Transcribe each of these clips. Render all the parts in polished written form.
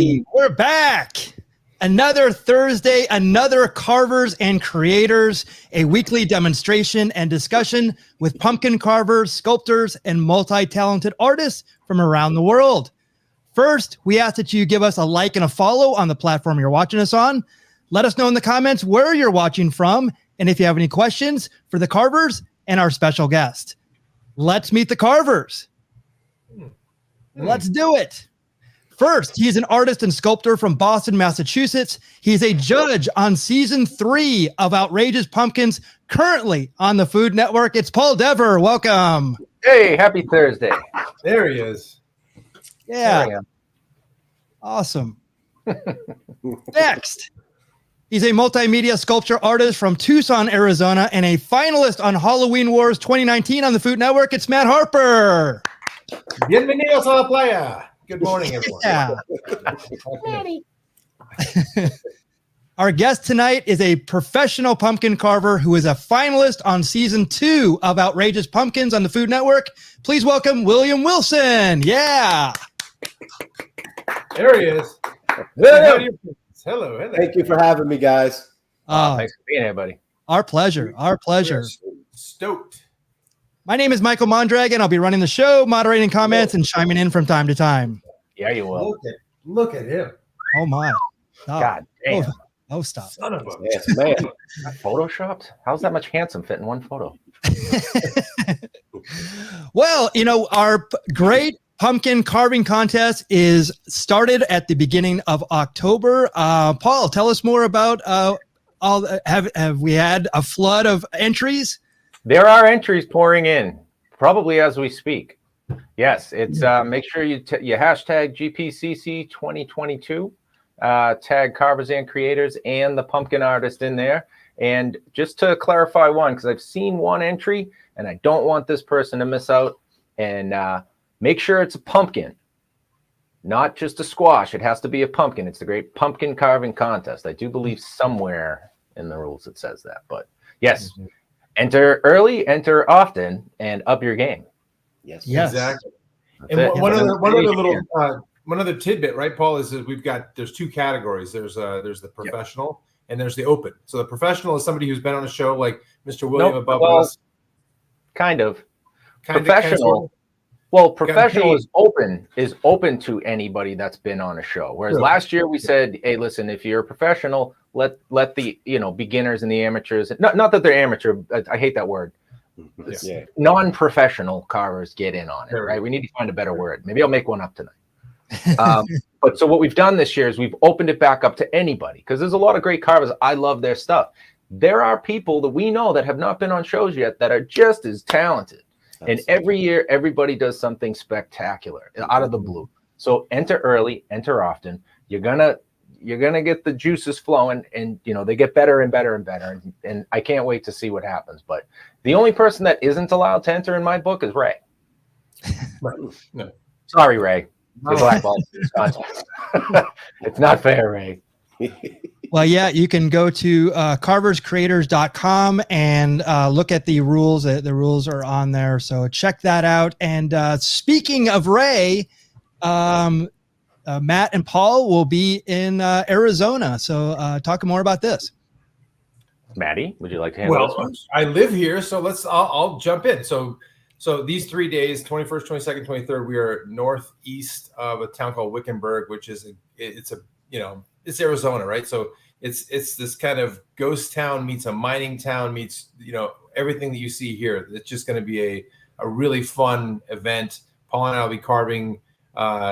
Hey, we're back. Another Thursday, another Carvers and Creators, a weekly demonstration and discussion with pumpkin carvers, sculptors, and multi-talented artists from around the world. First, we ask that you give us a like and a follow on the platform you're watching us on. Let us know in the comments where you're watching from, and if you have any questions for the carvers and our special guest. Let's meet the carvers. Let's do it. First, he's an artist and sculptor from Boston, Massachusetts. He's a judge on season 3 of Outrageous Pumpkins, currently on the Food Network. It's Paul Dever. Welcome. Hey, happy Thursday. There he is. Yeah. Awesome. Next, he's a multimedia sculpture artist from Tucson, Arizona, and a finalist on Halloween Wars 2019 on the Food Network. It's Matt Harper. Bienvenidos a la playa. Good morning, everyone. Yeah. Our guest tonight is a professional pumpkin carver who is a finalist on season 2 of Outrageous Pumpkins on the Food Network. Please welcome William Wilson. Yeah. There he is. Hello. Hello. Thank you for having me, guys. Thanks for being here, buddy. Our pleasure. Our pleasure. Stoked. My name is Michael Mondragon. I'll be running the show, moderating comments, and chiming in from time to time. Yeah, you will. Look at him. Oh, my. Oh. God damn. Oh, stop. Son of a. Yes, man. Photoshopped? How's that much handsome fit in one photo? Well, you know, our great pumpkin carving contest is started at the beginning of October. Paul, tell us more about have we had a flood of entries? There are entries pouring in, probably as we speak. Yes, it's make sure you hashtag GPCC 2022, tag Carvers and Creators and the pumpkin artist in there. And just to clarify one, because I've seen one entry and I don't want this person to miss out. And make sure it's a pumpkin, not just a squash. It has to be a pumpkin. It's the great pumpkin carving contest. I do believe somewhere in the rules it says that. But yes, enter early, enter often, and up your game. Yes. Exactly. That's And it. one other tidbit, right, Paul, is that there's two categories. There's the professional and there's the open. So the professional is somebody who's been on a show like Mr. William above us. Kind of. Kind Professional. Well, professional is open to anybody that's been on a show. Whereas last year we said, hey, listen, if you're a professional, let the beginners and the amateurs, not that they're amateur, I hate that word. Non-professional carvers get in on it, right? We need to find a better word. Maybe I'll make one up tonight. But so what we've done this year is we've opened it back up to anybody, because there's a lot of great carvers. I love their stuff. There are people that we know that have not been on shows yet that are just as talented. And every year, everybody does something spectacular out of the blue. So enter early, enter often. You're gonna get the juices flowing, and they get better and better and better. And I can't wait to see what happens. But the only person that isn't allowed to enter in my book is Ray. No. Sorry, Ray. You're blackballed. It's not fair, Ray. Well, yeah, you can go to carverscreators.com and look at the rules. The rules are on there, so check that out. And speaking of Ray, Matt and Paul will be in Arizona. So talk more about this. Maddie, would you like to handle this one? I live here, so I'll jump in. So these 3 days, 21st, 22nd, 23rd, we are northeast of a town called Wickenburg, which is it's Arizona, right? So it's this kind of ghost town meets a mining town meets everything that you see here. It's just going to be a really fun event. Paul and I will be carving,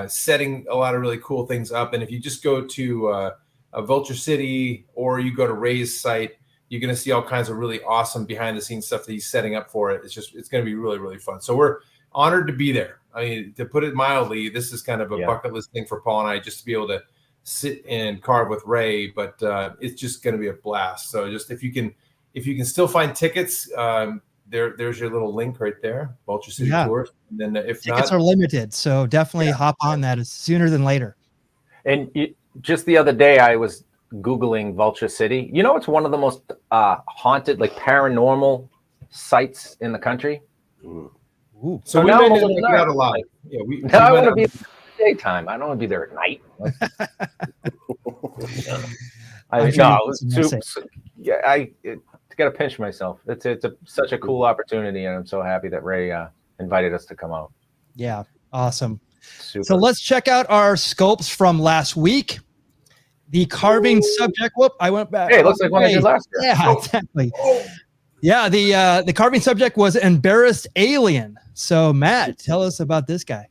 setting a lot of really cool things up. And if you just go to Vulture City or you go to Ray's site, you're going to see all kinds of really awesome behind the scenes stuff that he's setting up for it. It's going to be really, really fun. So we're honored to be there. I mean, to put it mildly, this is kind of a bucket list thing for Paul and I, just to be able to sit and carve with Ray, but it's just going to be a blast. So just if you can still find tickets, there's your little link right there, Vulture City Tour. And then if tickets are limited, so definitely hop on that as sooner than later. And just the other day, I was Googling Vulture City. It's one of the most haunted, like paranormal sites in the country. Ooh. So we now may I'm a not little make it out nervous. alive. Yeah, Now I want to be daytime. I don't want to be there at night. I'm sure No, you it's can miss super, yeah, I got to pinch myself. It's such a cool opportunity, and I'm so happy that Ray invited us to come out. Yeah, awesome. Super. So let's check out our sculpts from last week. The carving subject. Whoop! I went back. Hey, it looks like one I did last year. Yeah, exactly. Yeah, the carving subject was embarrassed alien. So Matt, tell us about this guy.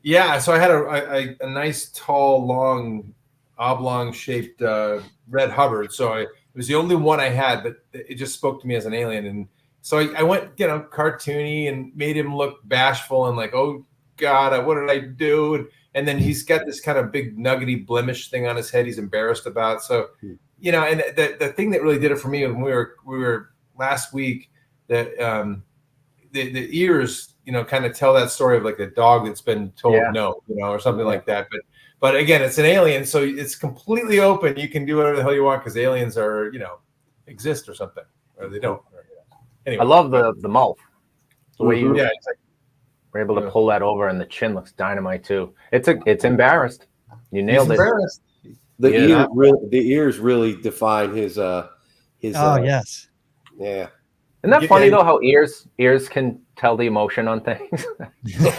Yeah, so I had a nice, tall, long, oblong-shaped red Hubbard. So it was the only one I had, but it just spoke to me as an alien. And so I went, cartoony and made him look bashful and like, oh God, what did I do? And then he's got this kind of big nuggety blemish thing on his head he's embarrassed about. So, and the thing that really did it for me when we were last week, that the ears, kind of tell that story of like a dog that's been told no, or something like that. But again, it's an alien, so it's completely open. You can do whatever the hell you want because aliens are, exist or something, or they don't. Anyway, I love the mouth. The way you it's like, were able to pull that over, and the chin looks dynamite too. It's embarrassed. You nailed it. The ears really define his. Oh yes. Yeah. Isn't that funny though? How ears can tell the emotion on things.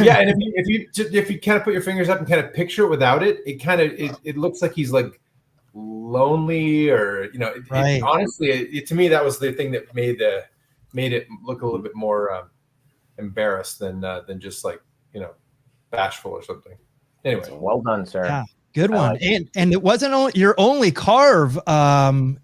Yeah, and if you kind of put your fingers up and kind of picture it without it, it looks like he's like lonely or right. Honestly, to me that was the thing that made it look a little bit more embarrassed than just like bashful or something. Anyway, well done, sir. Yeah. Good one. And it wasn't your only carve.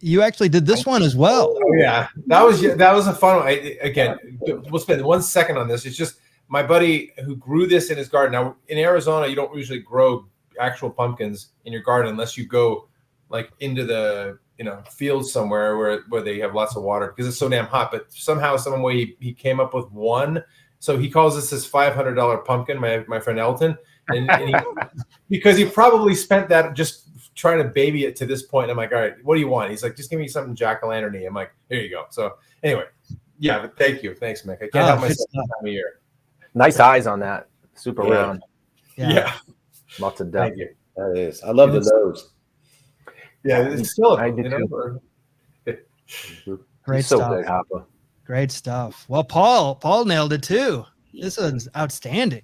You actually did this one as well. Oh, yeah, that was a fun one. Again, we'll spend 1 second on this. It's just my buddy who grew this in his garden. Now in Arizona, you don't usually grow actual pumpkins in your garden unless you go like into the fields somewhere where they have lots of water because it's so damn hot. But somehow, some way, he came up with one. So he calls this his $500 pumpkin. My friend Elton. And because he probably spent that just trying to baby it to this point. I'm like, all right, what do you want? He's like, just give me something jack-o'-lantern-y. I'm like, here you go. So anyway, yeah, but thank you. Thanks, Mick. I can't help myself this time of year. Nice eyes on that. Super round. Yeah. Lots of depth. Thank you. That is. I love the nose. Yeah, it's still I do too. Great so stuff. good, Harper. Great stuff. Well, Paul nailed it too. This one's outstanding.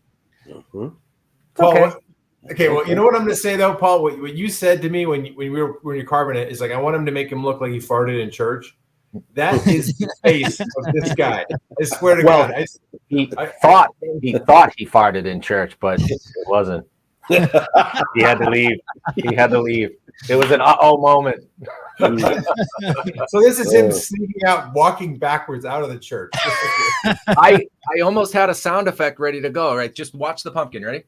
Mm-hmm. Paul, okay. Well, you know what I'm going to say though, Paul. What you said to me when you're carving it is like, I want him to make him look like he farted in church. That is the face of this guy. I swear to God. He thought he farted in church, but it wasn't. He had to leave. It was an moment. So this is him sneaking out, walking backwards out of the church. I almost had a sound effect ready to go. Right, just watch the pumpkin. Ready?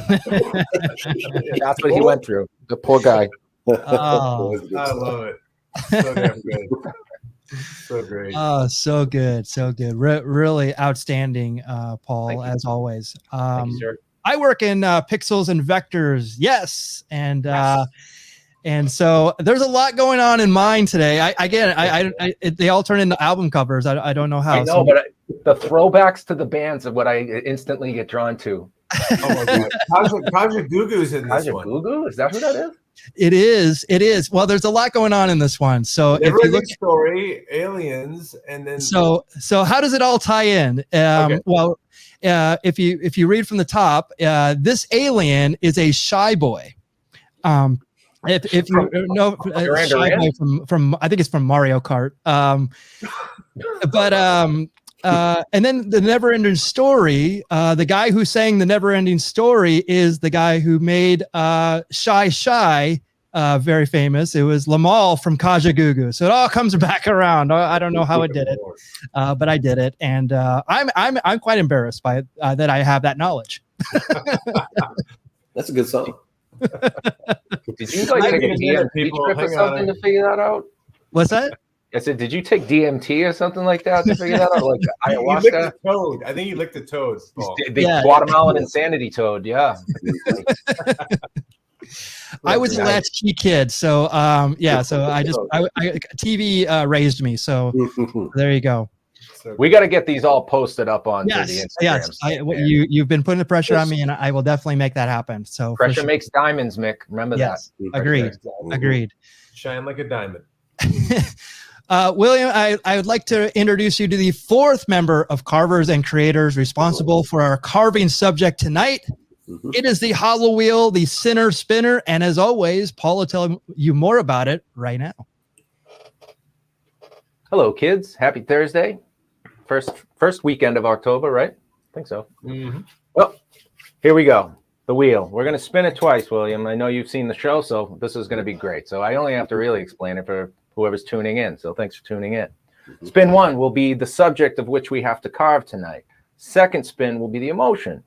That's what he went through. The poor guy. Oh, I love it. So damn good. So great. Oh, so good. Really outstanding, Paul, as always. Thank you, sir. I work in pixels and vectors. Yes. And so there's a lot going on in mine today. They all turn into album covers. I don't know how. I know, but the throwbacks to the bands are what I instantly get drawn to. Oh my God. Project Gugu's in this one. Gugu? Is that who that is? It is. Well, there's a lot going on in this one. So if you look story, aliens, and then so how does it all tie in? Okay. Well, if you read from the top, this alien is a shy boy. If you know shy boy from I think it's from Mario Kart. And then the Never-Ending Story. The guy who sang the Never-Ending Story is the guy who made Shy, very famous. It was Lamal from Kajagoogoo. So it all comes back around. I don't know how it did it, but I did it, and I'm quite embarrassed by it, that I have that knowledge. That's a good song. Did you like take a DMT trip or something to figure that out? What's that? I said, did you take DMT or something like that to figure that out? Like ayahuasca? You licked the toad. I think you licked the toad. The Guatemalan insanity toad, yeah. I was a latchkey kid, so so I TV raised me. So there you go. So We got to get these all posted up on the Instagram. Yes. You've been putting the pressure on me, and I will definitely make that happen. So Pressure makes diamonds, Mick. Remember yes, that. agreed. shine like a diamond. William, I would like to introduce you to the fourth member of Carvers and Creators responsible for our carving subject tonight. It is the hollow wheel, the center spinner, and as always, Paul will tell you more about it right now. Hello, kids. Happy Thursday. First weekend of October, right? I think so. Well, here we go. The wheel. We're going to spin it twice, William. I know you've seen the show, so this is going to be great. So I only have to really explain it for whoever's tuning in. So thanks for tuning in. Spin one will be the subject of which we have to carve tonight. Second spin will be the emotion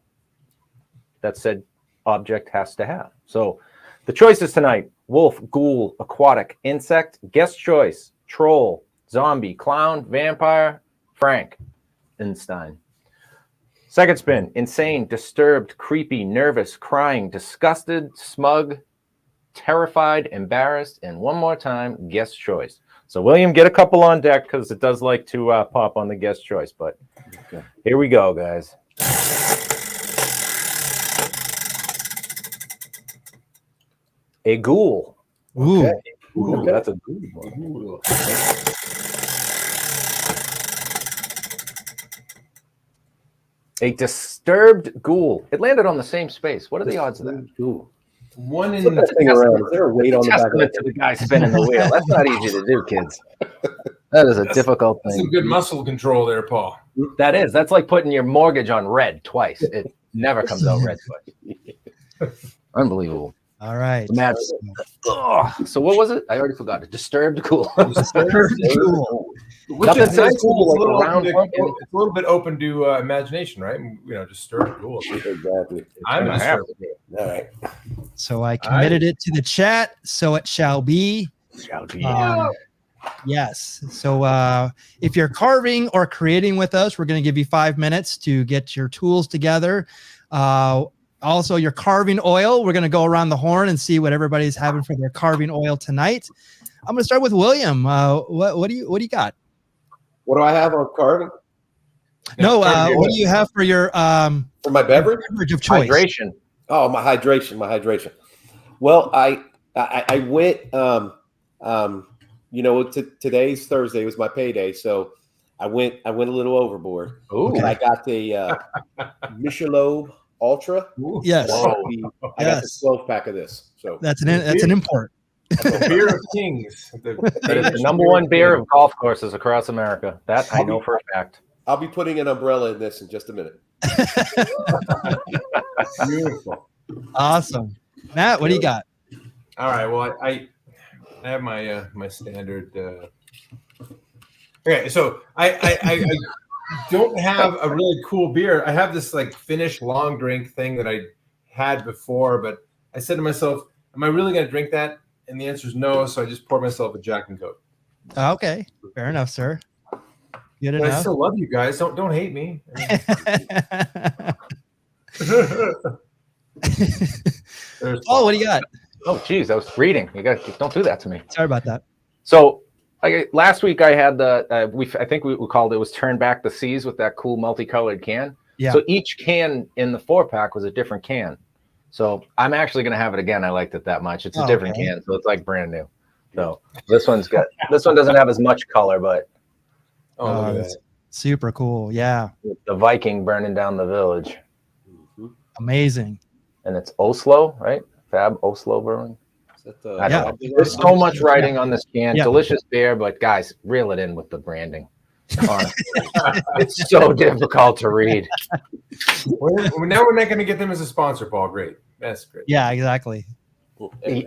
that said object has to have. So the choices tonight: wolf, ghoul, aquatic, insect, guest choice, troll, zombie, clown, vampire, Frankenstein. Second spin: insane, disturbed, creepy, nervous, crying, disgusted, smug, terrified, embarrassed, and one more time, guest choice. So William, get a couple on deck because it does like to pop on the guest choice. But here we go, guys. A ghoul. Ooh. Okay. Ooh, that's a good one. A disturbed ghoul. It landed on the same space. What are the odds of that? Ooh. One in Flip that thing around. Is there a weight on the back of Testament to it? the guy spinning the wheel. That's not easy to do, kids. That is a difficult some thing. good muscle control there, Paul. That is. That's like putting your mortgage on red twice. It never comes out red twice. Unbelievable. All right. Imagine. So what was it? I already forgot. A disturbed ghoul. Which Nothing is says nice, cool it's a like little a round open to- pumpkin. it's a little bit open to imagination, right? just stir cool. Exactly. I'm gonna disturbed. All right. So I committed it to the chat, so it shall be. Yes. So if you're carving or creating with us, we're going to give you 5 minutes to get your tools together. Also, your carving oil. We're going to go around the horn and see what everybody's having for their carving oil tonight. I'm going to start with William. What do you got? What do I have on carving? No, what do you have for your For my beverage? beverage of choice? Hydration. Oh, my hydration. Well, I went. Today's Thursday was my payday, so I went a little overboard. Ooh. And I got the Michelob Ultra. Yes. I got the 12-pack of this. So That's an import. The beer of kings. That is the number one beer of golf courses across America. That I know for a fact. I'll be putting an umbrella in this in just a minute. Beautiful. Awesome. Matt, what do you got? All right. Well, I have my my standard. Okay, so I don't have a really cool beer. I have this like Finnish long drink thing that I had before, but I said to myself, "Am I really going to drink that?" And the answer is no. So I just poured myself a Jack and Coke. Okay, fair enough, sir. Good But I enough. still love you guys. Don't hate me. Oh, what do you got? Oh, geez, I was reading. Don't do that to me. Sorry about that. So last week I had I think we called it was Turn Back the Seas with that cool multicolored can. Yeah. So each can in the 4-pack was a different can. So I'm actually going to have it again. I liked it that much. It's a different can, so it's like brand new. So this one doesn't have as much color, but look at That's that. super cool. Yeah. the Viking burning down the village. Amazing. And it's Oslo, right? Fab Oslo Brewing. Is that the, I don't know. There's so much writing on this can. Yeah. Delicious beer, but guys, reel it in with the branding. Honestly. It's so difficult to read. Now we're not going to get them as a sponsor, Paul. Great. That's great. Yeah, exactly.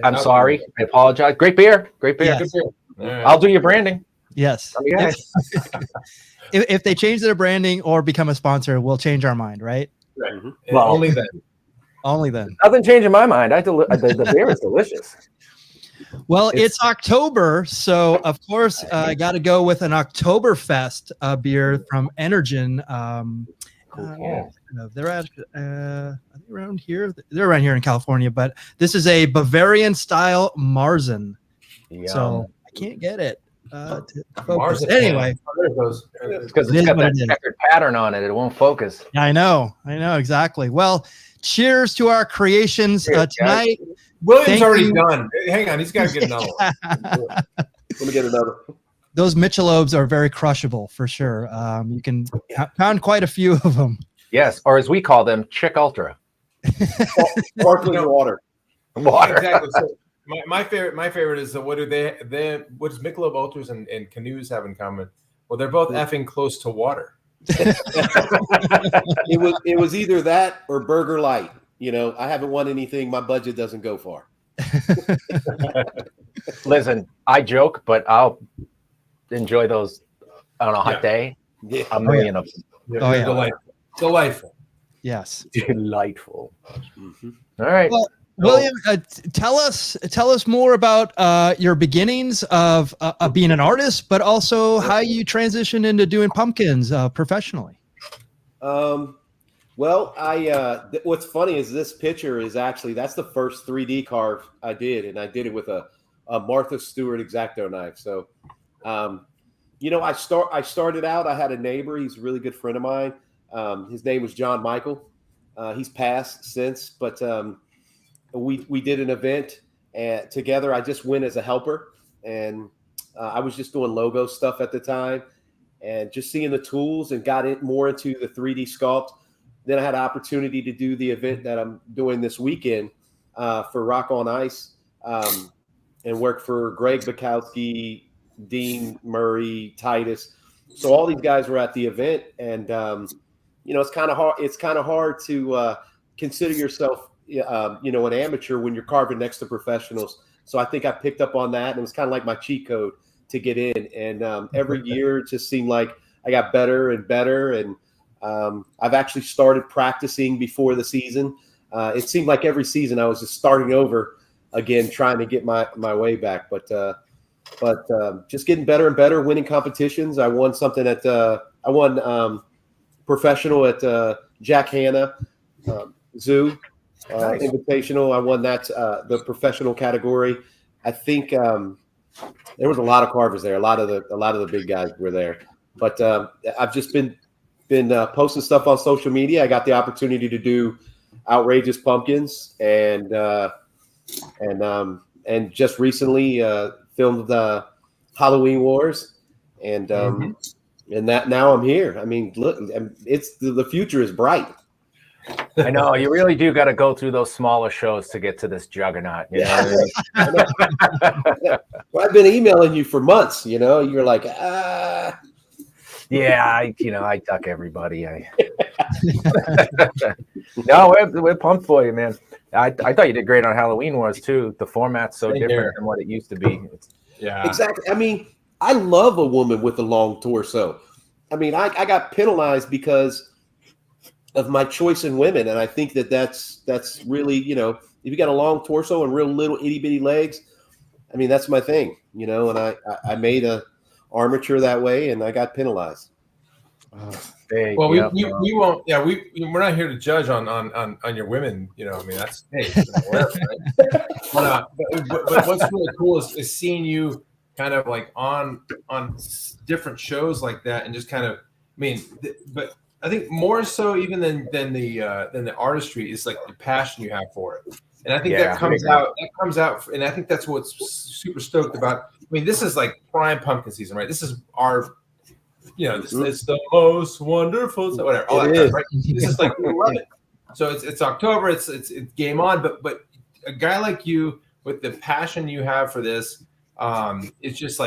I'm sorry. I apologize. Great beer. Great beer. Yes. All right. I'll do your branding. Yes. Love you guys. If they change their branding or become a sponsor, we'll change our mind, right? Right. And Well- only then. Only then. Nothing changed in my mind. The beer is delicious. Well, it's October, so of course I got to go with an Oktoberfest beer from Energen. They're at are they around here. They're around here in California, but this is a Bavarian style Marzen. So I can't get it. to focus. Marzipan. Anyway, Oh, there it goes. It's because It it's is got what that it is. checkered pattern on it. It won't focus. I know exactly. Well, cheers to our creations Cheers, tonight. William's Thank already you. done. Hang on, he's got to get another one. Let me get another. Those Michelobes are very crushable for sure. You can pound quite a few of them. Yes, or as we call them, Chick Ultra. Sparkling water. Water. Exactly. So my favorite is what do what does Michelob Ultras and canoes have in common? Well, they're both effing close to water. It was either that or Burger Light. You know, I haven't won anything. My budget doesn't go far. Listen, I joke, but I'll enjoy those on a hot Yeah. day. Yeah. A million of them. Oh, yeah. Delightful. Yes. Delightful. Mhm. All right. Well, William, tell us more about your beginnings of being an artist, but also how you transitioned into doing pumpkins professionally. Well, what's funny is this picture is actually, that's the first 3D carve I did, and I did it with a Martha Stewart X-Acto knife. So, you know, I started out, I had a neighbor, he's a really good friend of mine. His name was John Michael. He's passed since, but we did an event together. I just went as a helper, and I was just doing logo stuff at the time, and just seeing the tools, and got more into the 3D sculpt. Then I had an opportunity to do the event that I'm doing this weekend for Rock on Ice, and work for Greg Bukowski, Dean Murray, Titus. So all these guys were at the event, and you know, it's kind of hard. It's kind of hard to consider yourself, you know, an amateur when you're carving next to professionals. So I think I picked up on that, and it was kind of like my cheat code to get in. And every year it just seemed like I got better and better. And I've actually started practicing before the season. It seemed like every season I was just starting over again, trying to get my way back. But just getting better and better, winning competitions. I won something at I won professional at Jack Hanna Zoo Nice. Invitational. I won that the professional category. I think there was a lot of carvers there. A lot of the big guys were there. But I've just been posting stuff on social media. I got the opportunity to do Outrageous Pumpkins, and just recently filmed the Halloween Wars, and and that now I'm here. I mean, look, it's the future is bright. I know you really do got to go through those smaller shows to get to this juggernaut. You know? Well, I've been emailing you for months. You know, you're like, Yeah, I duck everybody. No, we're pumped for you, man. I thought you did great on Halloween Wars too. The format's so Same different here. than what it used to be. Yeah. exactly. I mean, I love a woman with a long torso. I mean, I got penalized because of my choice in women, and I think that's really, you know, if you got a long torso and real little itty bitty legs, I mean, that's my thing, you know. And I made a armature that way, and I got penalized. Big, Well, yep. we won't. Yeah, we're not here to judge on your women. You know, I mean, that's whatever, right? but what's really cool is seeing you kind of like on different shows like that, and just kind of, I mean, but I think more so even than the artistry is like the passion you have for it, and I think that comes out. And I think that's what's super stoked about. I mean, this is like prime pumpkin season, right? This is our, you know, it's the most wonderful, so whatever. All that stuff, right? This is like, we love it. So it's October. It's game on. But a guy like you with the passion you have for this, it just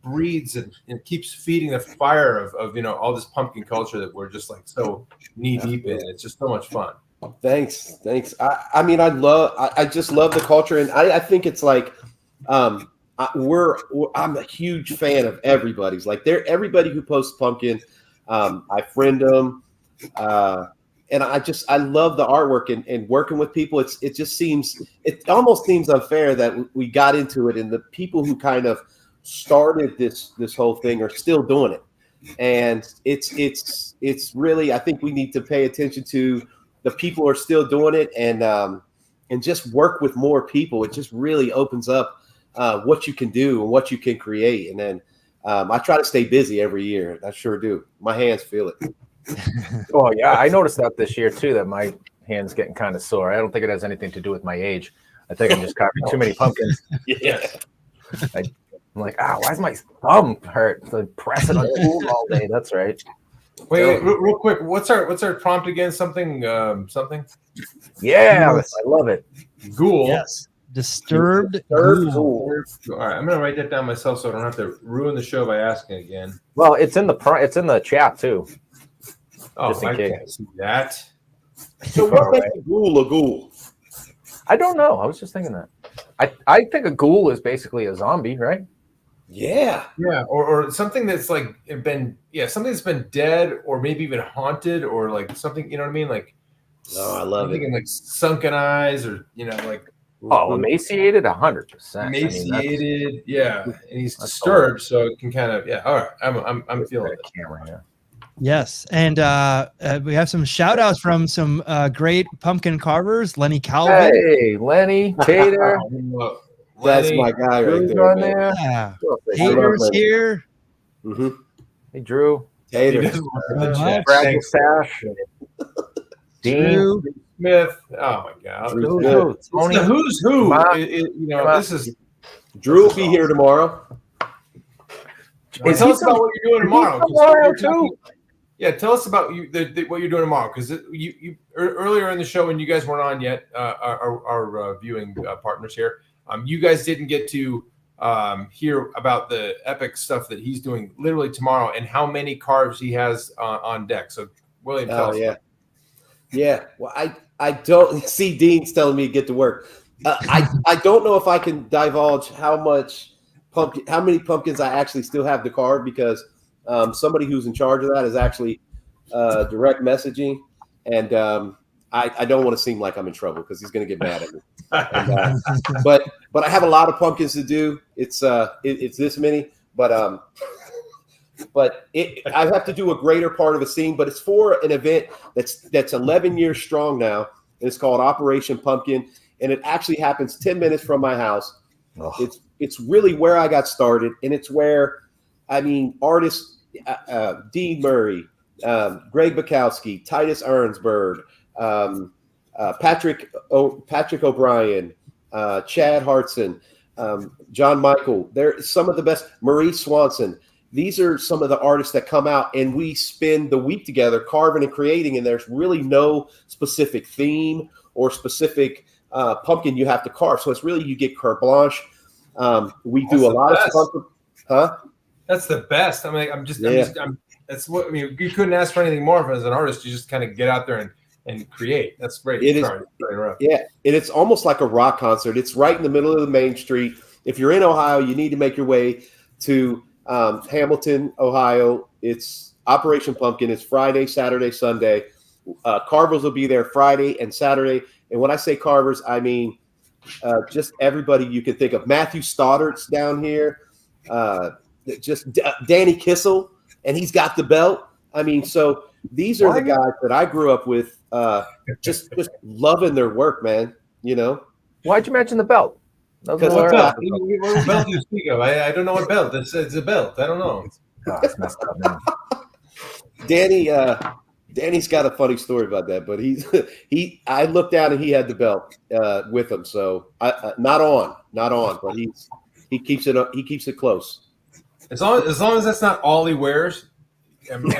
breeds and keeps feeding the fire of you know, all this pumpkin culture that we're just like so knee deep in. It's just so much fun. Thanks. I mean, I just love the culture, and I think it's like, I'm a huge fan of everybody's. Like, everybody who posts pumpkin, I friend them, and I love the artwork and working with people. It almost seems unfair that we got into it, and the people who kind of started this whole thing are still doing it, and it's really, I think we need to pay attention to the people who are still doing it, and just work with more people. It just really opens up what you can do and what you can create. And then I try to stay busy every year. I sure do. My hands feel it. Oh yeah, I noticed that this year too, that my hand's getting kind of sore. I don't think it has anything to do with my age. I think I'm just carving too many pumpkins. Yeah. I'm like, why is my thumb hurt? So pressing on tools all day. That's right. Wait, real quick. What's our prompt again? Something. Yeah, I love it. Ghoul. Yes. Disturbed Ghoul. ghoul. All right, I'm gonna write that down myself so I don't have to ruin the show by asking again. Well, it's in the chat too. Oh, Just in I case. can't see that. So what makes a ghoul a ghoul? I don't know. I was just thinking that. I think a ghoul is basically a zombie, right? Yeah. Yeah, or something that's like something that's been dead, or maybe even haunted, or like something. You know what I mean? Like, Oh, I love I'm it. thinking like sunken eyes, or like Emaciated, 100%. emaciated. Yeah, and he's that's disturbed, so it can kind of All right, I'm feeling it. Camera here. Yes. And we have some shout outs from some great pumpkin carvers. Lenny Calvin. Hey, Lenny, Tater. That's Lenny, my guy right Drew's there, on man. there. Yeah. Hey, Haters Lenny. here. Mm-hmm. Hey, Drew. Tater. He does look at the Much. chat. Fragile Thanks, Stash. Dean. Drew. Smith. Oh my God. Drew's Who's good. who? It's Tony. the who's who. Come on. This is. Drew will be here tomorrow. Well, tell us about what you're doing tomorrow. 'cause tomorrow, you're talking- Yeah, tell us about what you're doing tomorrow, because you earlier in the show when you guys weren't on yet, our viewing partners here, you guys didn't get to hear about the epic stuff that he's doing literally tomorrow and how many carves he has on deck. So William, tell us. Yeah. Well, I don't see Dean's telling me to get to work. I don't know if I can divulge how many pumpkins I actually still have to carve, because somebody who's in charge of that is actually direct messaging, and I don't want to seem like I'm in trouble because he's going to get mad at me. And, but I have a lot of pumpkins to do. It's this many, but I have to do a greater part of a scene. But it's for an event that's 11 years strong now, and it's called Operation Pumpkin, and it actually happens 10 minutes from my house. Oh. It's really where I got started, and it's where, I mean, artists. Dean Murray, Greg Bukowski, Titus Arnsberg, Patrick O'Brien, Chad Hartson, John Michael. They're some of the best. Marie Swanson. These are some of the artists that come out, and we spend the week together carving and creating, and there's really no specific theme or specific pumpkin you have to carve. So it's really, you get carte blanche. We do a lot of stuff. Huh? That's the best. I mean, that's what I mean. You couldn't ask for anything more as an artist. You just kind of get out there and create. That's great. It is. Yeah, and it's almost like a rock concert. It's right in the middle of the main street. If you're in Ohio, you need to make your way to Hamilton, Ohio. It's Operation Pumpkin. It's Friday, Saturday, Sunday. Carvers will be there Friday and Saturday. And when I say carvers, I mean just everybody you can think of. Matthew Stoddart's down here. Just Danny Kissel, and he's got the belt. I mean, so these are the guys that I grew up with, just loving their work, man. You know, Why'd you mention the belt? What belt do you speak of? I don't know what belt. It's a belt. I don't know. Oh, it's messed up now. Danny's got a funny story about that, but I looked down and he had the belt with him. So not on, but he keeps it close. As long as that's not all he wears. I mean,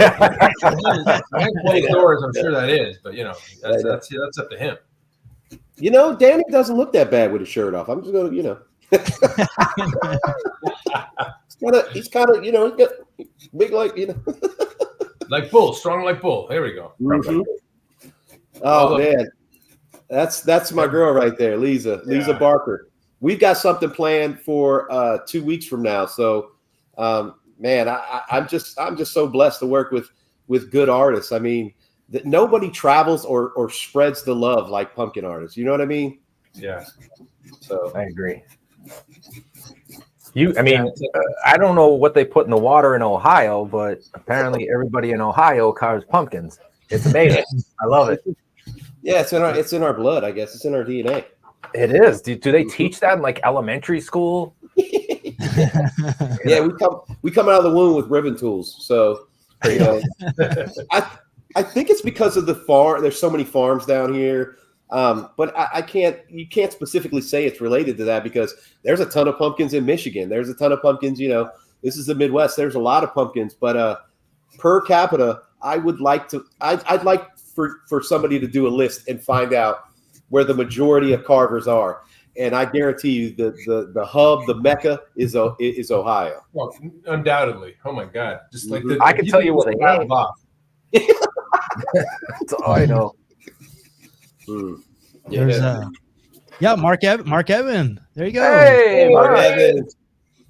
doors, I'm sure that is, but that's up to him. You know, Danny doesn't look that bad with his shirt off. I'm just gonna, he's kind of, he's got big, like bull, strong like bull. There we go. Mm-hmm. Oh man, that's my girl right there, Lisa Barker. We've got something planned for 2 weeks from now. So, man, I'm just so blessed to work with good artists. I mean, that nobody travels or spreads the love like pumpkin artists. You know what I mean? Yeah. So I agree. I don't know what they put in the water in Ohio, but apparently everybody in Ohio carves pumpkins. It's amazing. I love it. Yeah, it's in our blood. I guess it's in our DNA. It is. Do they teach that in like elementary school? Yeah, we come out of the womb with ribbon tools. So, you know, I think it's because of the farm. There's so many farms down here. But you can't specifically say it's related to that because there's a ton of pumpkins in Michigan. There's a ton of pumpkins, you know, this is the Midwest. There's a lot of pumpkins, but per capita, I'd like for somebody to do a list and find out where the majority of carvers are. And I guarantee you the hub, the Mecca is Ohio. Well, undoubtedly. Oh my God. Just like I can tell you what they have. That's all I know. There's Mark Evan. There you go. Hey, Mark Evans.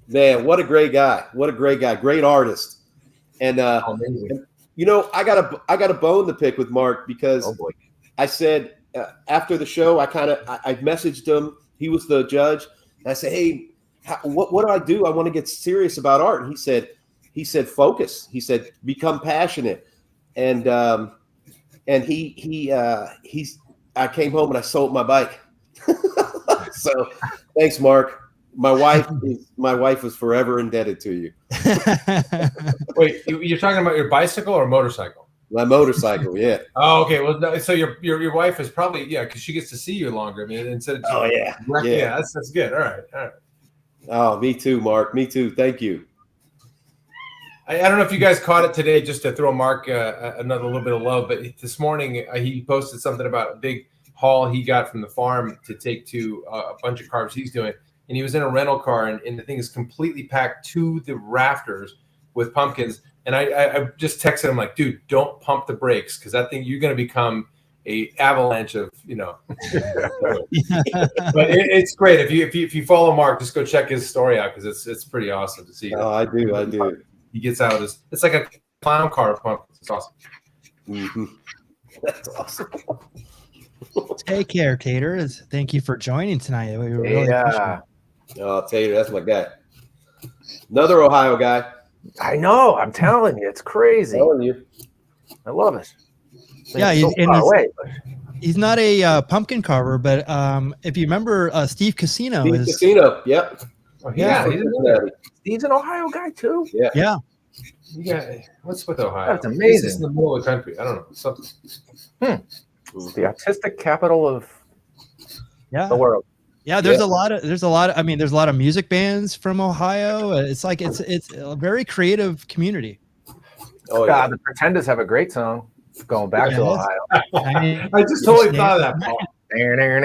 Man, what a great guy. What a great guy. Great artist. And you know, I got a bone to pick with Mark because I said after the show, I messaged him. He was the judge. And I said, hey, what do I do? I want to get serious about art. And he said, focus. He said, become passionate. And I came home and I sold my bike. So thanks, Mark. My wife is forever indebted to you. Wait, you're talking about your bicycle or motorcycle? My motorcycle, yeah. Oh, okay. Well, no, so your wife is probably because she gets to see you longer. I mean, instead of yeah. That's good. All right. Oh, me too, Mark. Me too. Thank you. I don't know if you guys caught it today, just to throw Mark another little bit of love. But this morning he posted something about a big haul he got from the farm to take to a bunch of carves he's doing. And he was in a rental car, and the thing is completely packed to the rafters with pumpkins. And I just texted him like, dude, don't pump the brakes because that thing, you're going to become a avalanche of, you know. But it's great. If you follow Mark, just go check his story out because it's pretty awesome to see. Oh, I do. He gets out of this. It's like a clown car of pumpkins. It's awesome. Mm-hmm. That's awesome. Take care, Tater. Thank you for joining tonight. We really appreciate it. Oh, Tater, that's my guy. Another Ohio guy. I know. I'm telling you, it's crazy. I'm telling you. I love it. Yeah, he's not a pumpkin carver, but if you remember, Steve Casino Yep. Oh, yeah. He's an Ohio guy too. Yeah. Yeah. What's with Ohio? That's amazing. This is in the middle of the country. I don't know. Something. The artistic capital of the world. Yeah, there's a lot of. I mean, there's a lot of music bands from Ohio. It's like it's a very creative community. Oh yeah, the Pretenders have a great song going back to Ohio. I just totally thought of that. Paul. Yeah. 9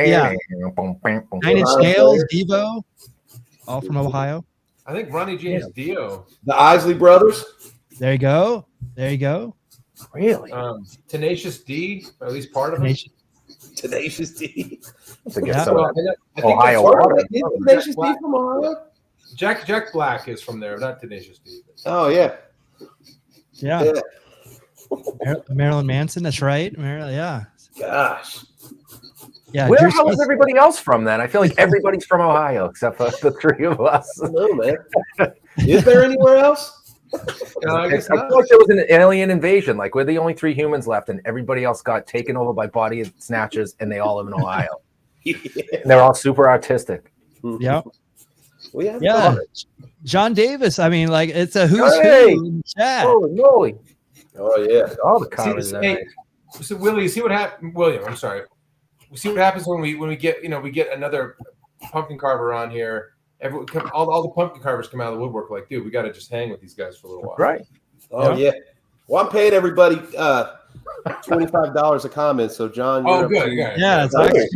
Inch Nails, Devo, all from Ohio. I think Ronnie James Dio. The Isley Brothers. There you go. Really? Tenacious D, or at least part of it. Tenacious D. To get Yeah. some I think Ohio that's water. Tenacious D from Ohio. Jack Black is from there, not Tenacious D. Oh yeah. Yeah. Marilyn Manson. That's right. Yeah. Gosh. Yeah. Where the hell is everybody else from then? I feel like everybody's from Ohio except for the three of us. I don't know, man. Is there anywhere else? I guess I feel like there was an alien invasion. Like we're the only 3 humans left, and everybody else got taken over by body snatchers, and they all live in Ohio. Yeah. And they're all super artistic. Yeah. Well, Yeah. John Davis. I mean, like it's a who's Hey! who in the chat. Holy moly! Oh yeah. All the covers. So Willie, see what happened. William, I'm sorry. We see what happens when we get we get another pumpkin carver on here. All the pumpkin carvers come out of the woodwork like, dude, we got to just hang with these guys for a little while. Right. Oh yeah. Well, I'm paying everybody $25 a comment. So John. Oh, good. Yeah. It's actually,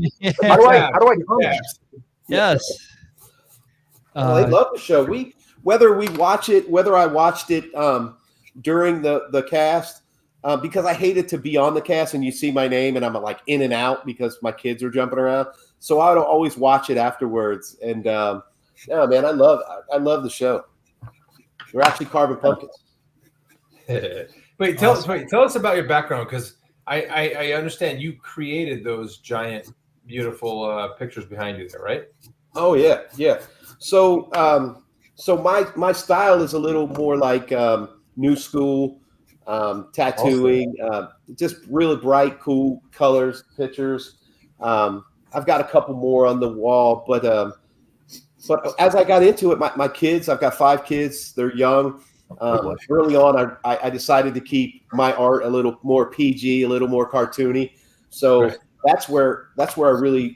How do I comment? Yes. They love the show. Whether I watched it during the cast, because I hated to be on the cast and you see my name and I'm like in and out because my kids are jumping around. So I would always watch it afterwards. And yeah, man, I love the show. We're actually carving pumpkins. Wait, tell us about your background because I understand you created those giant, beautiful pictures behind you there, right? Oh yeah. So my style is a little more like new school, tattooing, just really bright, cool colors, pictures. I've got a couple more on the wall, but but as I got into it, my kids, I've got 5 kids. They're young. Early on, I decided to keep my art a little more PG, a little more cartoony. So that's where I really,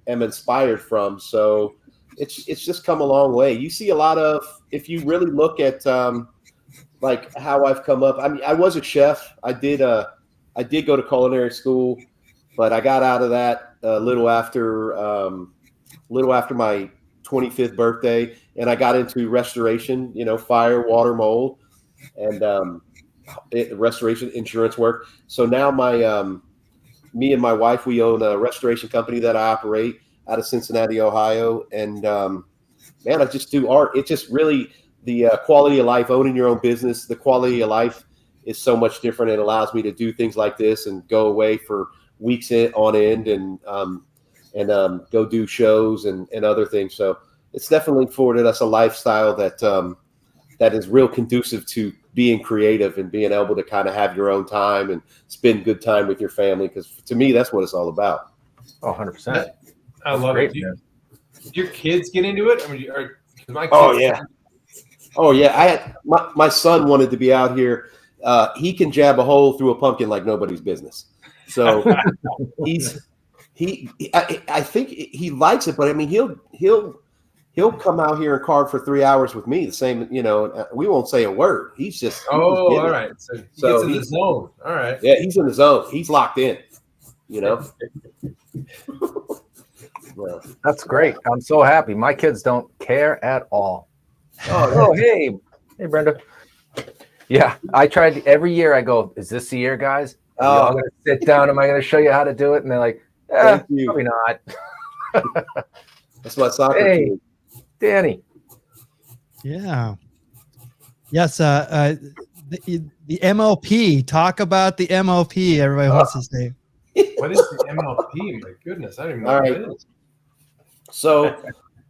am inspired from. So it's just come a long way. You see a lot of, if you really look at like how I've come up. I mean, I was a chef. I did go to culinary school, but I got out of that a little after my 25th birthday, and I got into restoration, fire, water, mold, and restoration insurance work. So now me and my wife, we own a restoration company that I operate out of Cincinnati, Ohio. And man, I just do art. It just really, the quality of life, owning your own business, the quality of life is so much different. It allows me to do things like this and go away for weeks on end and go do shows and other things. So it's definitely afforded us a lifestyle that is real conducive to being creative and being able to kind of have your own time and spend good time with your family. Because to me, that's what it's all about. Oh, 100%. I love it. Do your kids get into it? I mean, my kids, oh yeah. I had my son wanted to be out here. He can jab a hole through a pumpkin like nobody's business. So I think he likes it, but I mean, he'll come out here and carve for 3 hours with me. The same, we won't say a word. He's just, all right. So he gets in the zone. All right. Yeah, he's in the zone. He's locked in, Well, that's great. I'm so happy. My kids don't care at all. Oh, hey, Brenda. Yeah, I tried every year. I go, is this the year, guys? I'm going to sit down. Am I going to show you how to do it? And they're like, probably not. That's my soccer team. Danny. Yeah. Yes. The MLP. Talk about the MLP. Everybody wants to say. What is the MLP? My goodness, I don't even know what it is. So,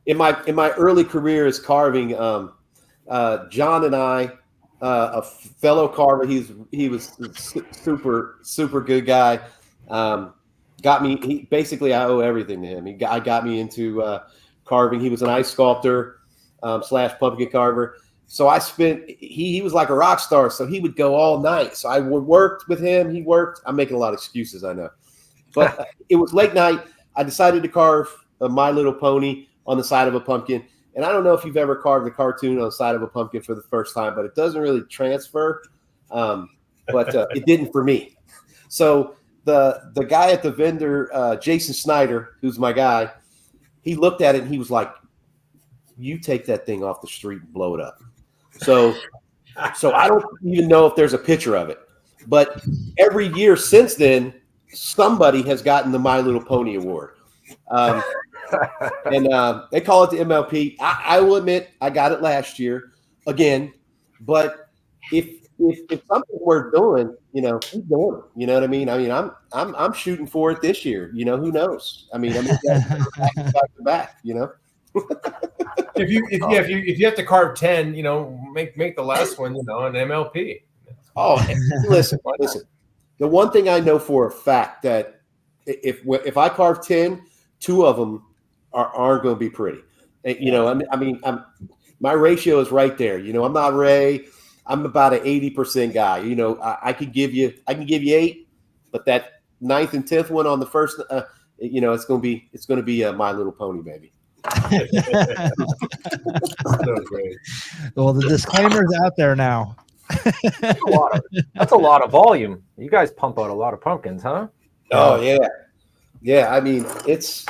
in my early career as carving, John and I, a fellow carver, he was super good guy. Got me. Basically, I owe everything to him. I got me into carving. He was an ice sculptor / pumpkin carver. So he was like a rock star. So he would go all night. So I worked with him. He worked. I'm making a lot of excuses, I know, but it was late night. I decided to carve a My Little Pony on the side of a pumpkin. And I don't know if you've ever carved a cartoon on the side of a pumpkin for the first time, but it doesn't really transfer. But it didn't for me. So the guy at the vendor, Jason Snyder, who's my guy, he looked at it and he was like, "You take that thing off the street and blow it up." So I don't even know if there's a picture of it, but every year since then, somebody has gotten the My Little Pony award. And they call it the MLP. I will admit I got it last year again, but if something worth doing, keep doing it. You know what I mean? I mean, I'm shooting for it this year. Who knows? I mean, back to back. If you have to carve 10, make the last one, an MLP. Oh, listen. The one thing I know for a fact that if I carve 10, 2 of them aren't going to be pretty. My ratio is right there. I'm not Ray. I'm about an 80% guy. I can give you 8, but that 9th and 10th one on the first, it's going to be a My Little Pony, baby. So great. Well, the disclaimer's out there now. That's a lot of volume. You guys pump out a lot of pumpkins, huh? Oh yeah. I mean, it's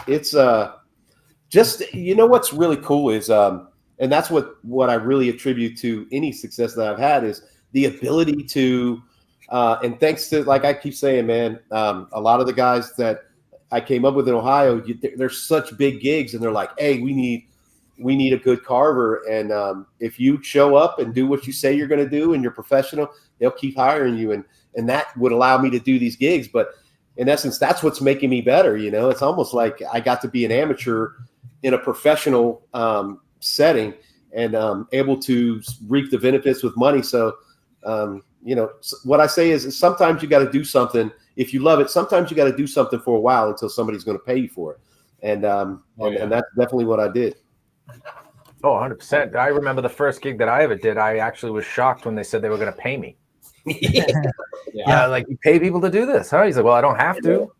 just what's really cool is and that's what I really attribute to any success that I've had is the ability to and thanks to, like I keep saying, man, a lot of the guys that I came up with in Ohio, they're such big gigs, and they're like, "Hey, we need a good carver," and if you show up and do what you say you're going to do and you're professional, they'll keep hiring you, and that would allow me to do these gigs. But in essence, that's what's making me better. It's almost like I got to be an amateur in a professional setting and able to reap the benefits with money. So, what I say is sometimes you got to do something. If you love it, sometimes you got to do something for a while until somebody's going to pay you for it. And that's definitely what I did. Oh, 100%. I remember the first gig that I ever did. I actually was shocked when they said they were going to pay me. Yeah. Like, you pay people to do this, huh? He's like, well, I don't have to.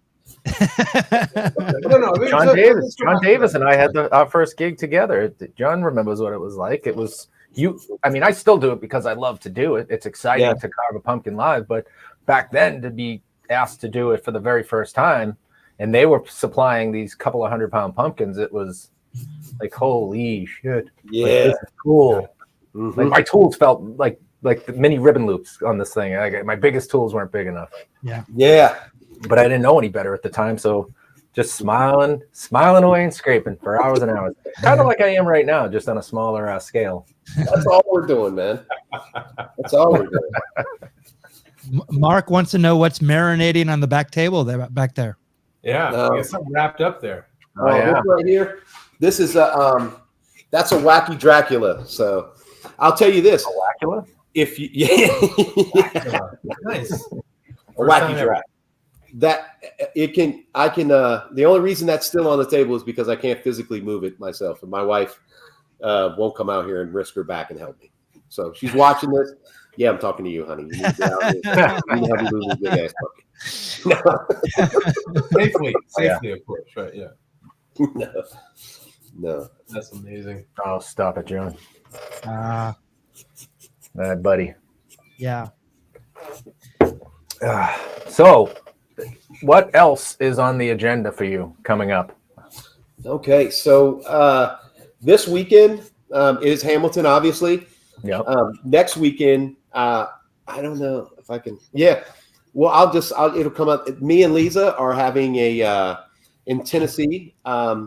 No. John Davis and I had our first gig together. John remembers what it was like. It was I mean, I still do it because I love to do it. It's exciting to carve a pumpkin live, but back then to be asked to do it for the very first time, and they were supplying these couple of 100-pound pumpkins, it was like, holy shit. Yeah. Like, this is cool. Mm-hmm. Like, my tools felt like the mini ribbon loops on this thing. My biggest tools weren't big enough. Yeah. But I didn't know any better at the time, so just smiling away and scraping for hours and hours. Kind of like I am right now, just on a smaller scale. That's all we're doing, man. That's all we're doing. Mark wants to know what's marinating on the back table there, back there. Yeah, we got something wrapped up there. Oh, yeah. This right here. This is that's a wacky Dracula. So I'll tell you this. Dracula? If you Nice. a wacky Dracula. The only reason that's still on the table is because I can't physically move it myself, and my wife won't come out here and risk her back and help me. So she's watching this. Yeah, I'm talking to you, honey. You need to get out here. You need to help me move this big ass puppy. Safely, of course, right? Yeah. No. That's amazing. Oh, stop it, John. Buddy. Yeah. So, what else is on the agenda for you coming up? Okay, so this weekend is Hamilton, obviously. Yeah. Next weekend, I don't know if I can. Yeah. Well, it'll come up. Me and Lisa are having in Tennessee. I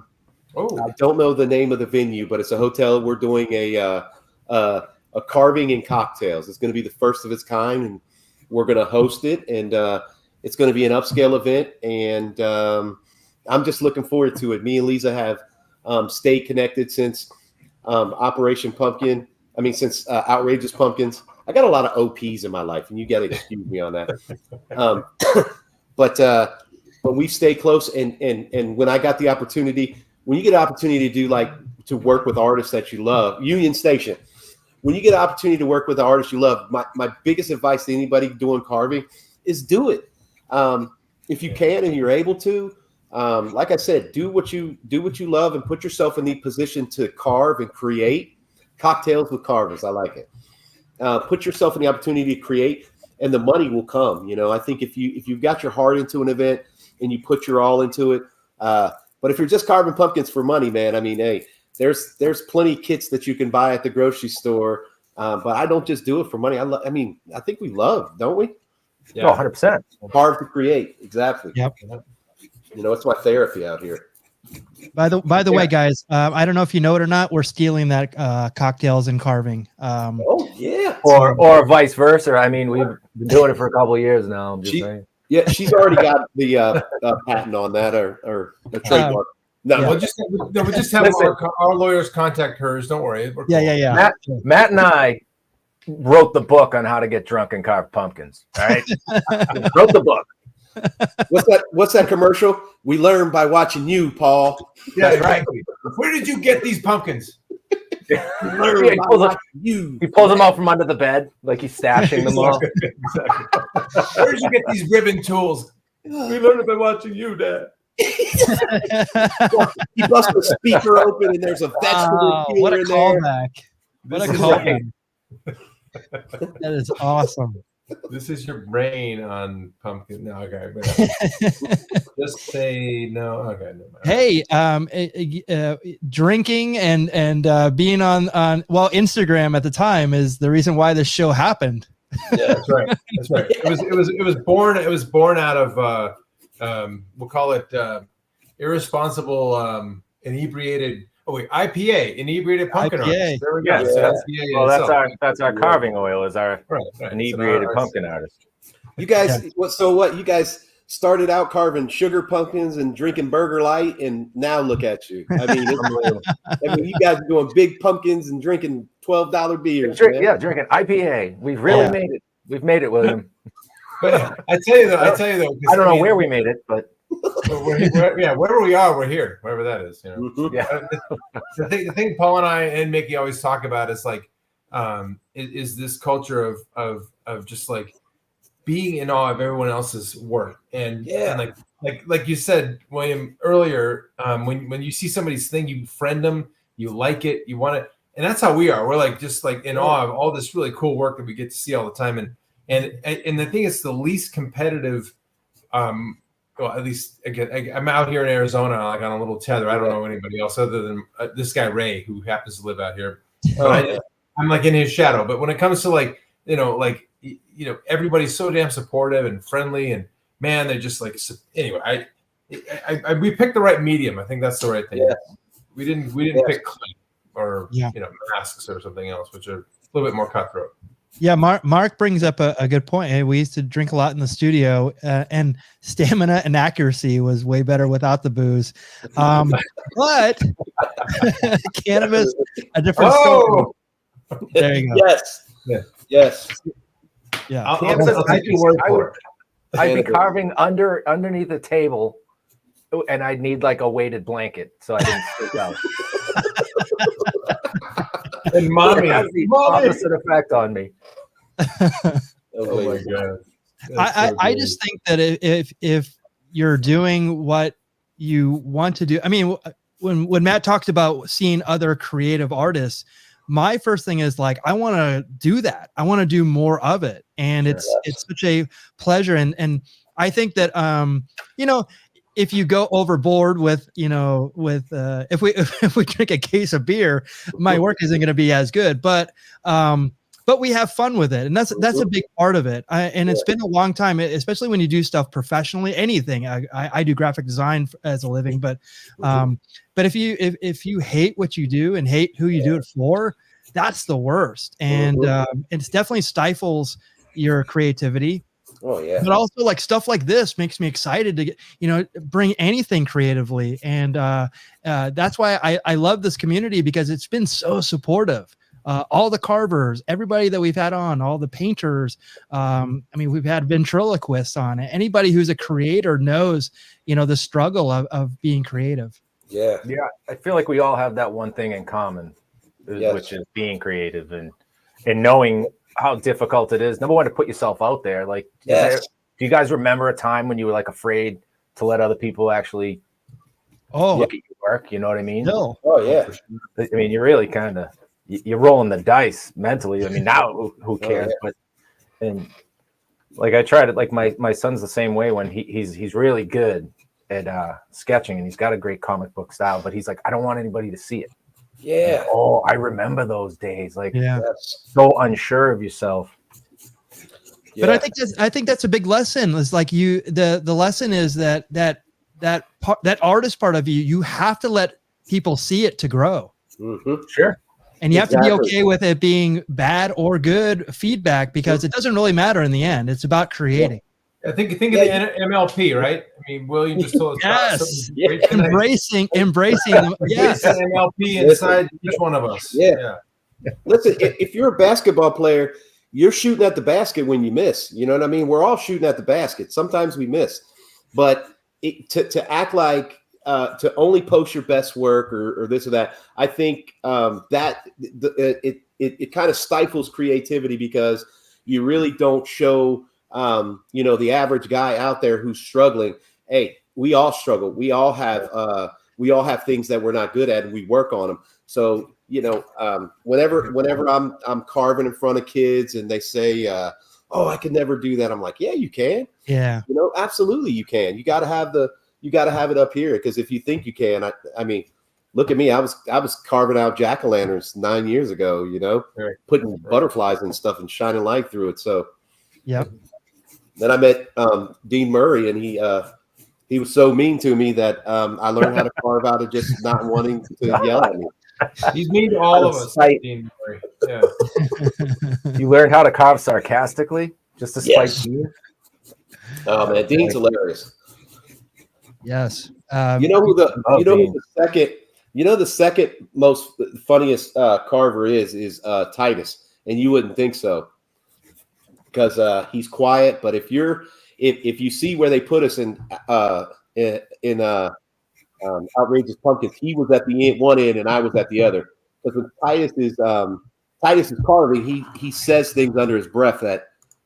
don't know the name of the venue, but it's a hotel. We're doing a carving and cocktails. It's going to be the first of its kind, and we're going to host it. And it's going to be an upscale event, and I'm just looking forward to it. Me and Lisa have stayed connected since Operation Pumpkin. I mean, since Outrageous Pumpkins. I got a lot of OPs in my life, and you got to excuse me on that. But we stay close, and when I got the opportunity, when you get an opportunity to work with artists that you love, Union Station. When you get an opportunity to work with an artist you love, my biggest advice to anybody doing carving is do it. If you can and you're able to, like I said, do what you love and put yourself in the position to carve and create. Cocktails with carvers, I like it. Put yourself in the opportunity to create, and the money will come. You know, I think if you've got your heart into an event and you put your all into it, but if you're just carving pumpkins for money, man, I mean, hey, there's plenty of kits that you can buy at the grocery store. But I don't just do it for money. I think we love, don't we? Yeah, 100%. Carve to create, exactly. Yep. You know, it's my therapy out here. By the way, guys, I don't know if you know it or not. We're stealing that cocktails and carving. Oh yeah, or vice versa. I mean, we've been doing it for a couple of years now. I'm just saying. Yeah, she's already got the patent on that or the trademark. No, yeah. We'll just have our lawyers contact hers. Don't worry. Yeah. Matt and I wrote the book on how to get drunk and carve pumpkins. All right, wrote the book. What's that commercial? We learn by watching you, Paul. Yeah, exactly. Where did you get these pumpkins? He pulls them out from under the bed, like he's stashing them all. Exactly. Where did you get these ribbon tools? We learned it by watching you, Dad. He busts the speaker open and there's a vegetable peeler what a in there. callback. What a callback. That is awesome. This is your brain on pumpkin. No, okay. Just say no. Okay. No. Hey, drinking and being on Instagram at the time is the reason why this show happened. Yeah, that's right. That's right. It was born out of we'll call it irresponsible inebriated. Oh wait, IPA, inebriated pumpkin artist. There we go. Yes, Yeah. Well, that's our carving oil is our right. inebriated pumpkin artist. You guys, what? You guys started out carving sugar pumpkins and drinking Burger Light, and now look at you. I mean, you guys are doing big pumpkins and drinking $12 beers. Drinking IPA. We've really made it. We've made it, William. But I tell you though, I don't know where we made it, but Yeah, wherever we are, we're here. Wherever that is, you know. Mhm. Yeah. The thing Paul and I and Mickey always talk about is like, is this culture of just like being in awe of everyone else's work, and like you said, William, earlier, when you see somebody's thing, you friend them, you like it, you want it, and that's how we are. We're like just like in awe of all this really cool work that we get to see all the time, and the thing is, the least competitive. Well, at least again, I'm out here in Arizona, like on a little tether. I don't know anybody else other than this guy Ray, who happens to live out here. But I'm like in his shadow. But when it comes to like everybody's so damn supportive and friendly, and man, they're just like anyway. We picked the right medium. I think that's the right thing. Yeah. We didn't pick clay or masks or something else, which are a little bit more cutthroat. Yeah, Mark brings up a good point. Hey, we used to drink a lot in the studio, and stamina and accuracy was way better without the booze. But cannabis, a different story. There you go. Yes. Yeah. I'd be carving underneath the table, and I'd need like a weighted blanket so I didn't freak out. And mommy has the opposite effect on me. Oh my god! I just think that if you're doing what you want to do, I mean, when Matt talks about seeing other creative artists, my first thing is like, I want to do that. I want to do more of it, and it's such a pleasure. And I think that if you go overboard with if we drink a case of beer, my work isn't going to be as good. But we have fun with it, and that's a big part of it. And it's been a long time, especially when you do stuff professionally. Anything I do graphic design as a living, but if you hate what you do and hate who you do it for, that's the worst. And it definitely stifles your creativity. Oh yeah. But also like stuff like this makes me excited to get, bring anything creatively. And that's why I love this community, because it's been so supportive. All the carvers, everybody that we've had on, all the painters. I mean, we've had ventriloquists on it. Anybody who's a creator knows, the struggle of being creative. Yeah. I feel like we all have that one thing in common, which is being creative and knowing how difficult it is. Number one, to put yourself out there. Like, do you guys remember a time when you were like afraid to let other people actually look at your work? You know what I mean? No. Oh yeah. I mean, you're really kind of you're rolling the dice mentally. I mean, now who cares? But and like I tried it. Like my son's the same way. When he's really good at sketching, and he's got a great comic book style. But he's like, I don't want anybody to see it. Yeah. Oh, I remember those days. Like, so unsure of yourself. But I think that's a big lesson. It's like the lesson is that artist part of you have to let people see it to grow. Mm-hmm. Sure. And you have to be okay with it being bad or good feedback, because it doesn't really matter in the end. It's about creating. I think of the MLP, right? I mean, William just told us. Embracing them. Yes. MLP inside each one of us. Yeah. Listen, if you're a basketball player, you're shooting at the basket when you miss. You know what I mean? We're all shooting at the basket. Sometimes we miss, but to act like to only post your best work or this or that, I think that it kind of stifles creativity, because you really don't show the average guy out there who's struggling. Hey, we all struggle. We all have things that we're not good at, and we work on them. So whenever I'm carving in front of kids and they say, "Oh, I can never do that," I'm like, "Yeah, you can. Yeah, absolutely you can. You got to have it up here, because if you think you can, I mean, look at me. I was carving out jack-o'-lanterns 9 years ago. Putting butterflies and stuff and shining light through it. So, yep. Then I met Dean Murray, and he was so mean to me that I learned how to carve out of just not wanting to yell at me. He's mean to all of us. Dean Murray. Yeah. You learned how to carve sarcastically just to spite you. Oh man, Dean's hilarious. Yes. The second most funniest carver is Titus, and you wouldn't think so, because he's quiet. But if you see where they put us in in Outrageous Pumpkins. He was at the one end and I was at the other. Because when Titus is carving, he says things under his breath that,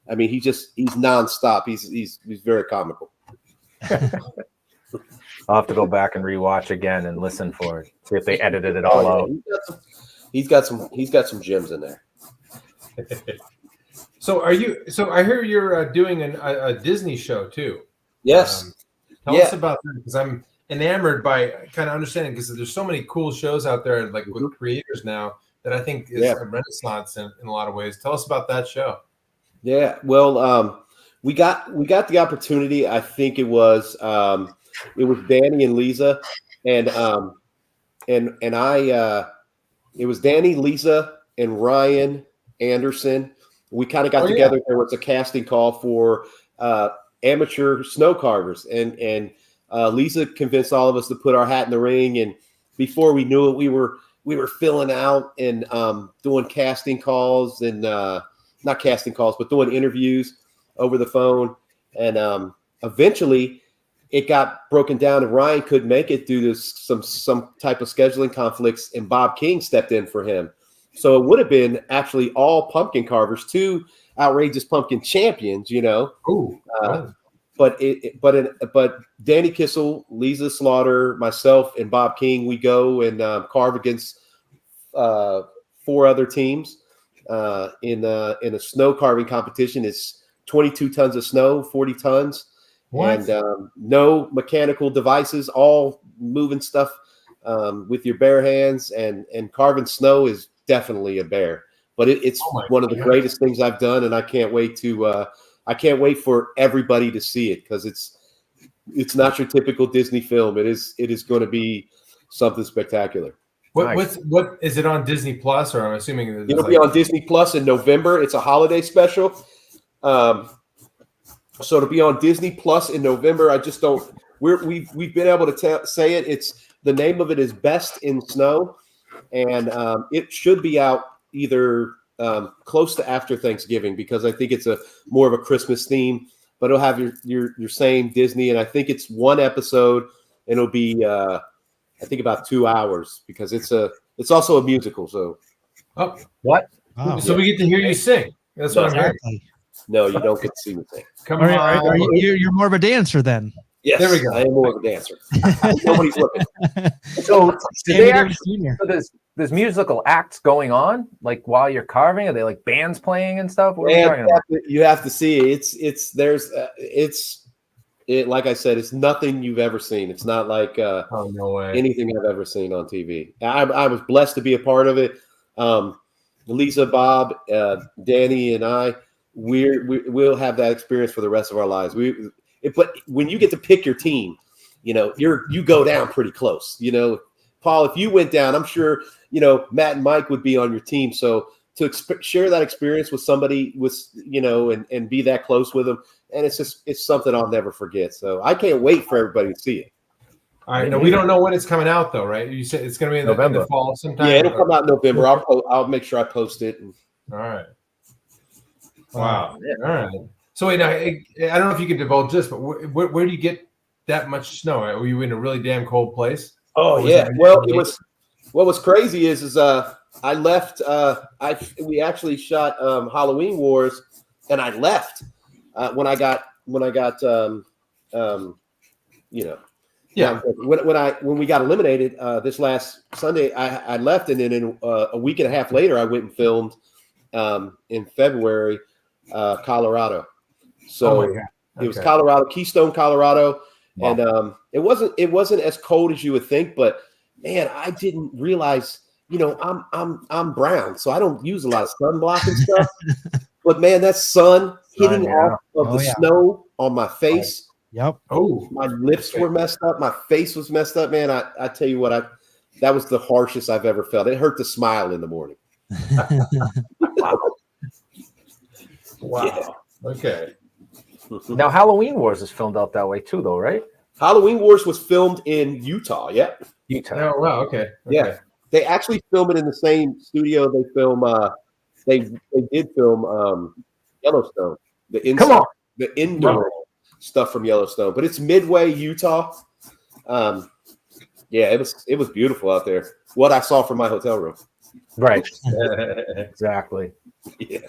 I mean, he's nonstop. He's very comical. I'll have to go back and rewatch again and listen for it. See if they edited it all out. He's got some gems in there. So I hear you're doing a Disney show too. Yes. Tell us about that, because I'm enamored by kind of understanding, because there's so many cool shows out there like with creators now that I think is a renaissance in a lot of ways. Tell us about that show. Yeah. Well, we got the opportunity. I think it was Danny and Lisa and I it was Danny, Lisa, and Ryan Anderson. We kind of got together. There was a casting call for amateur snow carvers, and Lisa convinced all of us to put our hat in the ring. And before we knew it, we were filling out and doing casting calls and not casting calls, but doing interviews over the phone. And eventually, it got broken down, and Ryan couldn't make it due to some type of scheduling conflicts, and Bob King stepped in for him. So it would have been actually all pumpkin carvers, 2 outrageous pumpkin champions, you know. But Danny Kissel, Lisa Slaughter, myself, and Bob King, we go and carve against 4 other teams in a snow carving competition. It's 22 tons of snow, 40 tons. What? And no mechanical devices, all moving stuff with your bare hands, and carving snow is definitely a bear. But it's one of the greatest things I've done, and I can't wait for everybody to see it, because it's not your typical Disney film. It is going to be something spectacular. What is it on Disney Plus, or I'm assuming it'll be on Disney Plus in November. It's a holiday special. So to be on Disney Plus in November, I just don't. We've been able to say it. It's the name of it is Best in Snow, and it should be out either close to after Thanksgiving, because I think it's more of a Christmas theme. But it'll have your same Disney, and I think it's 1 episode, and it'll be I think about 2 hours, because it's also a musical. So what? Wow. So we get to hear you sing. That's what I'm hearing. No, you don't get to see me sing. Come on. You're more of a dancer then. Yes, there we go. I am more of a dancer. Nobody's looking. So there's musical acts going on, like while you're carving? Are they like bands playing and stuff? What are you talking about? You have to see it. Like I said, it's nothing you've ever seen. It's not like no way. Anything I've ever seen on TV. I was blessed to be a part of it. Lisa, Bob, Danny, and I. We'll have that experience for the rest of our lives. But when you get to pick your team, you know, you go down pretty close. You know, Paul, if you went down, I'm sure, you know, Matt and Mike would be on your team. So to share that experience with somebody and be that close with them, and it's something I'll never forget. So I can't wait for everybody to see it. All right. No, we don't know when it's coming out though, right? You said it's going to be in November. The fall sometime. Yeah, it'll come out in November. I'll make sure I post it. All right. Wow. All right. So wait, now I don't know if you can divulge this, but where do you get that much snow? Were you in a really damn cold place? Oh yeah. Well, what was crazy is I left. We actually shot Halloween Wars, and I left when I got when we got eliminated this last Sunday. I left, and then in a week and a half later, I went and filmed in February. Colorado. So it was Colorado, Keystone, Colorado. Wow. And it wasn't as cold as you would think, but man, I didn't realize, you know, I'm brown, so I don't use a lot of sunblock and stuff. But man, that sun hitting off of the snow on my face. Yep. Oh, my lips were messed up, my face was messed up, man. I tell you what, that was the harshest I've ever felt. It hurt to smile in the morning. Wow. Yeah. Okay. Now, Halloween Wars is filmed out that way too, though, right? Halloween Wars was filmed in Utah. Yep. Utah. Oh, wow. Okay. Yeah. They actually film it in the same studio they film. They did film Yellowstone. The indoor. stuff from Yellowstone. But it's Midway, Utah. Yeah, it was beautiful out there. What I saw from my hotel room. Right. Exactly. Yeah.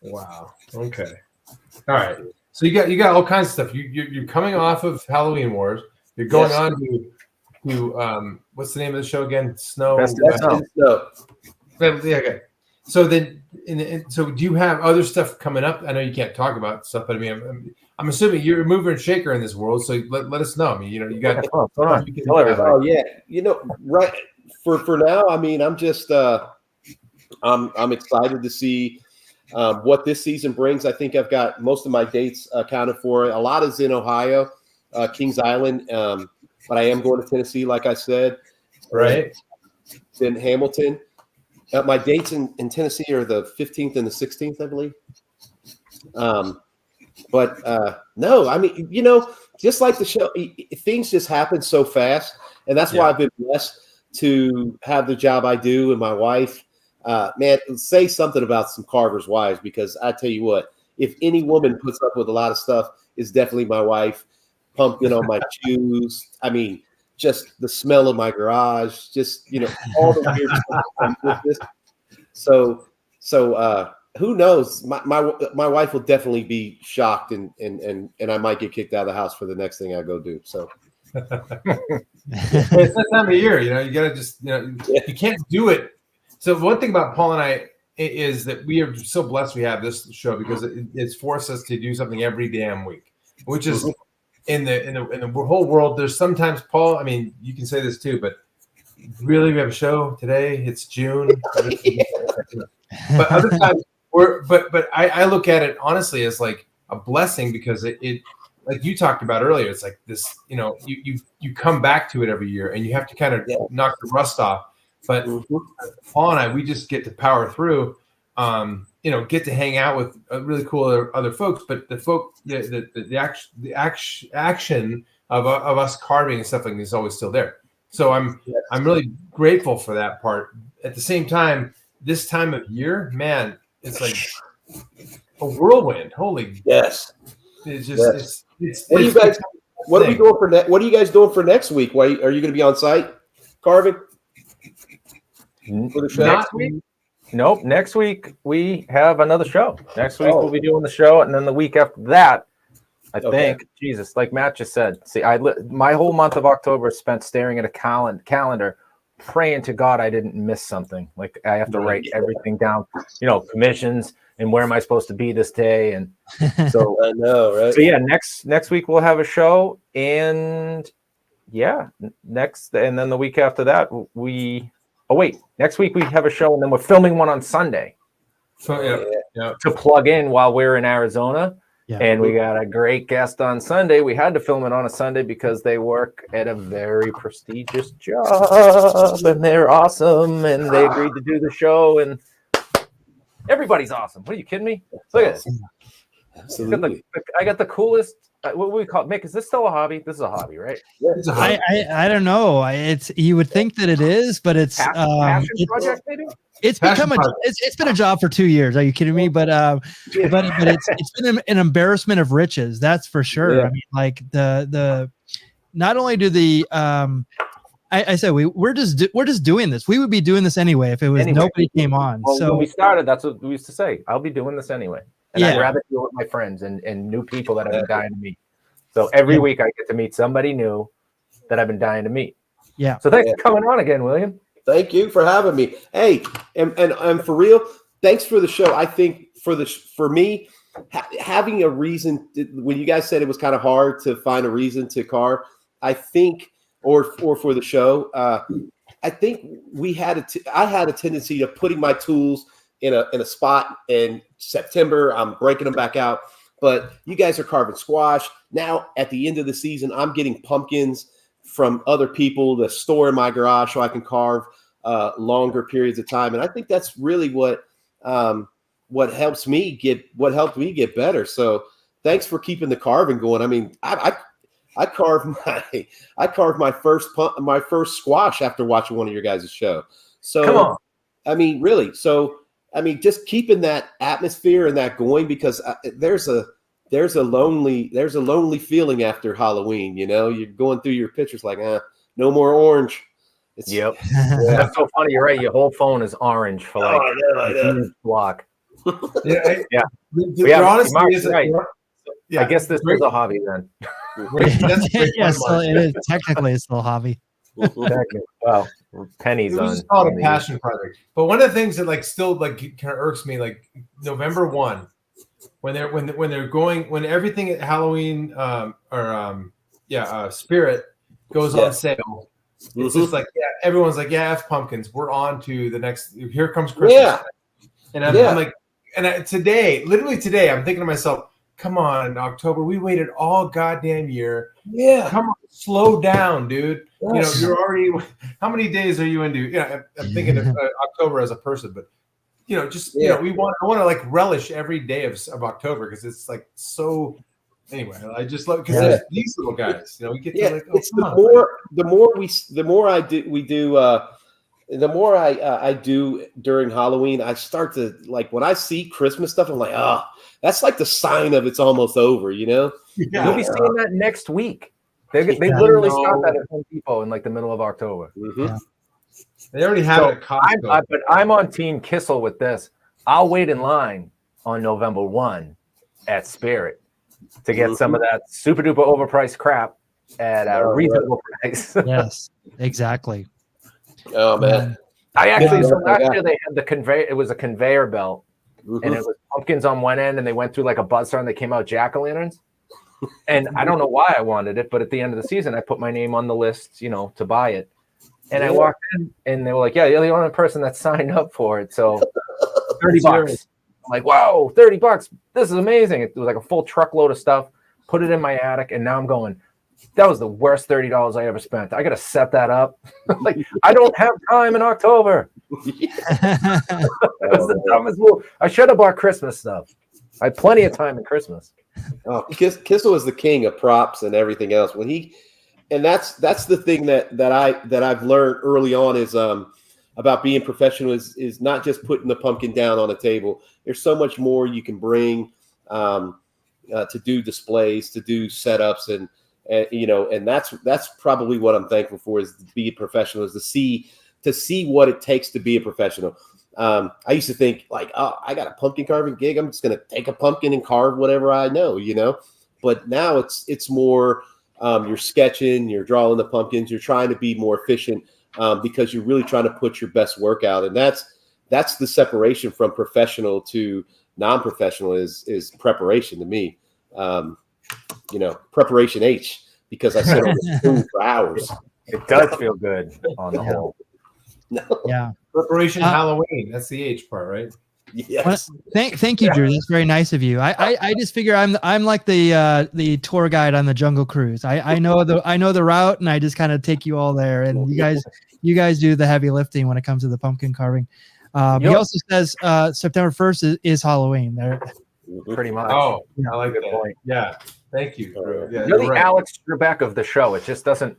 Wow. Okay. All right. So you got all kinds of stuff. You're coming off of Halloween Wars. You're going on to what's the name of the show again? Snow. Best of Snow. Yeah, okay. So then, so do you have other stuff coming up? I know you can't talk about stuff, but I mean, I'm assuming you're a mover and shaker in this world. So let us know. I mean, you got. Hold on. Tell everybody. Oh yeah, right. For now, I mean, I'm just I'm excited to see what this season brings. I think I've got most of my dates accounted for. A lot is in Ohio, Kings Island, but I am going to Tennessee, like I said. Right. Then Hamilton. My dates in Tennessee are the 15th and the 16th, I believe. But no, I mean, just like the show, things just happen so fast. And that's why I've been blessed to have the job I do. And my wife, man, say something about some Carver's wives, because I tell you what, if any woman puts up with a lot of stuff, it's definitely my wife. Pumpkin on my shoes. I mean, just the smell of my garage, just, all the weird stuff that comes with this. So who knows? My wife will definitely be shocked, and I might get kicked out of the house for the next thing I go do. So it's that time of year, you gotta just, you can't do it. So one thing about Paul and I is that we are so blessed we have this show, because it's forced us to do something every damn week, which is in the whole world. There's sometimes, Paul, I mean, you can say this too, but really, we have a show today. It's June. But other times, but I look at it honestly as like a blessing, because it like you talked about earlier, it's like this, you come back to it every year, and you have to kind of knock the rust off. But Paul and I, we just get to power through, get to hang out with really cool other folks. But the action of us carving and stuff like this is always still there. So I'm really grateful for that part. At the same time, this time of year, man, it's like a whirlwind. Holy yes! It's just What are you guys doing for next week? Are you going to be on site carving for the show? Next week? Nope. Next week we have another show. Next week we'll be doing the show, and then the week after that, I think, Jesus, like Matt just said. See, my whole month of October is spent staring at a calendar, praying to God I didn't miss something. Like I have to write everything down, commissions and where am I supposed to be this day, and so I know, right? So yeah, next week we'll have a show, and and then the week after that next week we have a show, and then we're filming one on Sunday. So to plug in while we're in Arizona. Yeah. And we got a great guest on Sunday. We had to film it on a Sunday because they work at a very prestigious job, and they're awesome, and they agreed to do the show, and everybody's awesome. What are you kidding me? Look at this. Absolutely. I got the coolest. What we call it, Mick? Is this still a hobby? This is a hobby, right? Yeah, it's a hobby. I don't know. You would think that it is, but it's passion project, maybe. It's been a job for 2 years. Are you kidding me? But it's been an embarrassment of riches. That's for sure. Yeah. I mean, like the not only do the I said we're just doing this. We would be doing this anyway if it was nobody came on. Well, so when we started, that's what we used to say. I'll be doing this anyway, and I'd rather do it with my friends and new people that I've been dying to meet. So every week I get to meet somebody new that I've been dying to meet. Yeah. So thanks for coming on again, William. Thank you for having me. Hey, and for real, thanks for the show. I think for me, having a reason when you guys said it was kind of hard to find a reason to carve, I think, or for the show, I think I had a tendency of putting my tools in a spot in September. I'm breaking them back out, but you guys are carving squash now. At the end of the season, I'm getting pumpkins from other people to store in my garage so I can carve longer periods of time. And I think that's really what helps me get better. So thanks for keeping the carving going. I mean, I carved my first squash after watching one of your guys' show. So come on. I mean, really. So I mean, just keeping that atmosphere and that going, because there's a there's a lonely feeling after Halloween. You know, you're going through your pictures like, no more orange. Yep. That's so funny. You're right. Your whole phone is orange for like I know. a block. Yeah. Yeah, Honestly, Mark's right. Yeah, I guess this is a hobby then. That's great. Yeah, so it is technically it's still a hobby. Wow, pennies It on. was just called on a the- passion project. But one of the things that like still like kind of irks me, like November 1, when everything at Halloween Spirit goes on sale. It's just like everyone's like F pumpkins. We're on to the next. Here comes Christmas. Yeah. And I'm like, literally today, I'm thinking to myself, come on, October. We waited all goddamn year. Yeah. Come on, slow down, dude. Yes. You're already. How many days are you into? I'm thinking of October as a person, but I want to like relish every day of October because it's like so. Anyway, I just love because there's these little guys. We get to like. Oh, it's the more I do during Halloween, I start to like when I see Christmas stuff, I'm like, that's like the sign of it's almost over, you know? Yeah. You'll be seeing that next week. They literally start that at Home Depot in like the middle of October. Mm-hmm. Yeah. They already have it at Costco. But I'm on Team Kissel with this. I'll wait in line on November 1 at Spirit to get some of that super duper overpriced crap at a reasonable price. Yes, exactly. Oh man. I actually last year they had the conveyor. It was a conveyor belt, and it was pumpkins on one end, and they went through like a buzzsaw, and they came out jack-o'-lanterns. And I don't know why I wanted it, but at the end of the season, I put my name on the list, to buy it. And I walked in, and they were like, "Yeah, you're the only person that signed up for it, so $30." I'm like, "Wow, $30! This is amazing!" It was like a full truckload of stuff. Put it in my attic, and now I'm going. That was the worst $30 I ever spent. I got to set that up. Like, I don't have time in October. That was the dumbest move. I should have bought Christmas stuff. I had plenty of time in Christmas. Oh, Kissel is the king of props and everything else. That's the thing that I've learned early on is about being professional is not just putting the pumpkin down on a table. There's so much more you can bring to do displays, to do setups, and that's probably what I'm thankful for is to be a professional, is to see what it takes to be a professional. I used to think like, I got a pumpkin carving gig. I'm just going to take a pumpkin and carve whatever I know, but now it's more, you're sketching, you're drawing the pumpkins, you're trying to be more efficient because you're really trying to put your best work out. And that's the separation from professional to non-professional is preparation to me. Preparation H, because I sit on the spoon for hours. It does feel good on the whole. Yeah. Preparation Halloween. That's the H part, right? Yes. Well, thank you, Drew. That's very nice of you. I just figure I'm like the tour guide on the Jungle Cruise. I know the route, and I just kind of take you all there. And you guys do the heavy lifting when it comes to the pumpkin carving. He also says September 1st is Halloween. There, pretty much. Oh, I like that point. Yeah, thank you, Drew. Yeah, you're the right. Alex Trebek of the show. It just doesn't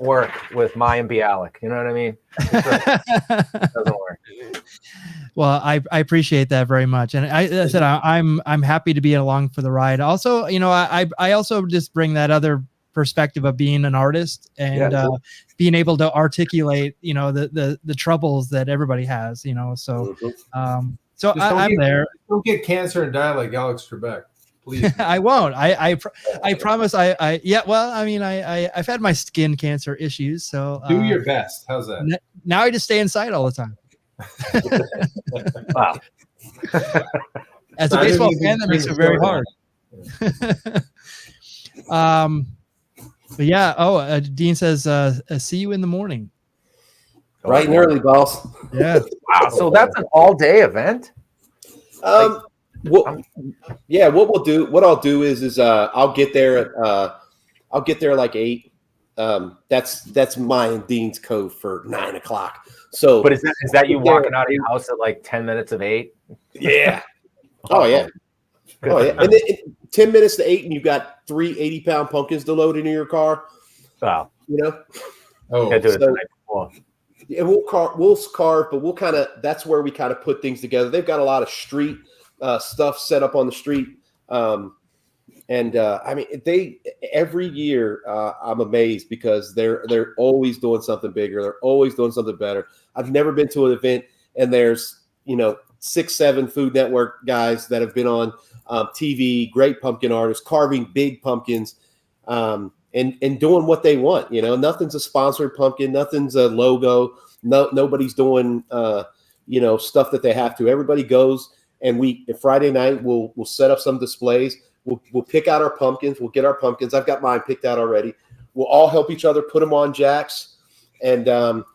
work with Mayan Bialik. You know what I mean? It doesn't work. Well, I appreciate that very much, and I said I'm happy to be along for the ride. Also, I also just bring that other perspective of being an artist and being able to articulate, the troubles that everybody has, So, so I'm there. Don't get cancer and die like Alex Trebek, please. I won't. I promise. Well, I mean, I've had my skin cancer issues, so do your best. How's that? Now I just stay inside all the time. Wow. As a baseball fan, that makes it very hard. But yeah. Dean says, "See you in the morning." Right and early, boss. Yeah. Wow. So that's an all-day event. What I'll do is I'll get there like 8. That's my and Dean's code for 9 o'clock. So, but is that you walking out of your house at like 10 minutes of 8? Yeah. Oh yeah. Oh yeah. And then 10 minutes to 8, and you've got 3 80-pound pumpkins to load into your car. Wow. Oh, do it the night before. Yeah, we'll carve, but that's where we kind of put things together. They've got a lot of street stuff set up on the street. And I mean, they every year I'm amazed because they're always doing something bigger. They're always doing something better. I've never been to an event and there's 6, 7 Food Network guys that have been on TV, great pumpkin artists, carving big pumpkins, and doing what they want. Nothing's a sponsored pumpkin, nothing's a logo. Nobody's doing stuff that they have to. Everybody goes, and Friday night we'll set up some displays. We'll pick out our pumpkins. We'll get our pumpkins. I've got mine picked out already. We'll all help each other put them on jacks, and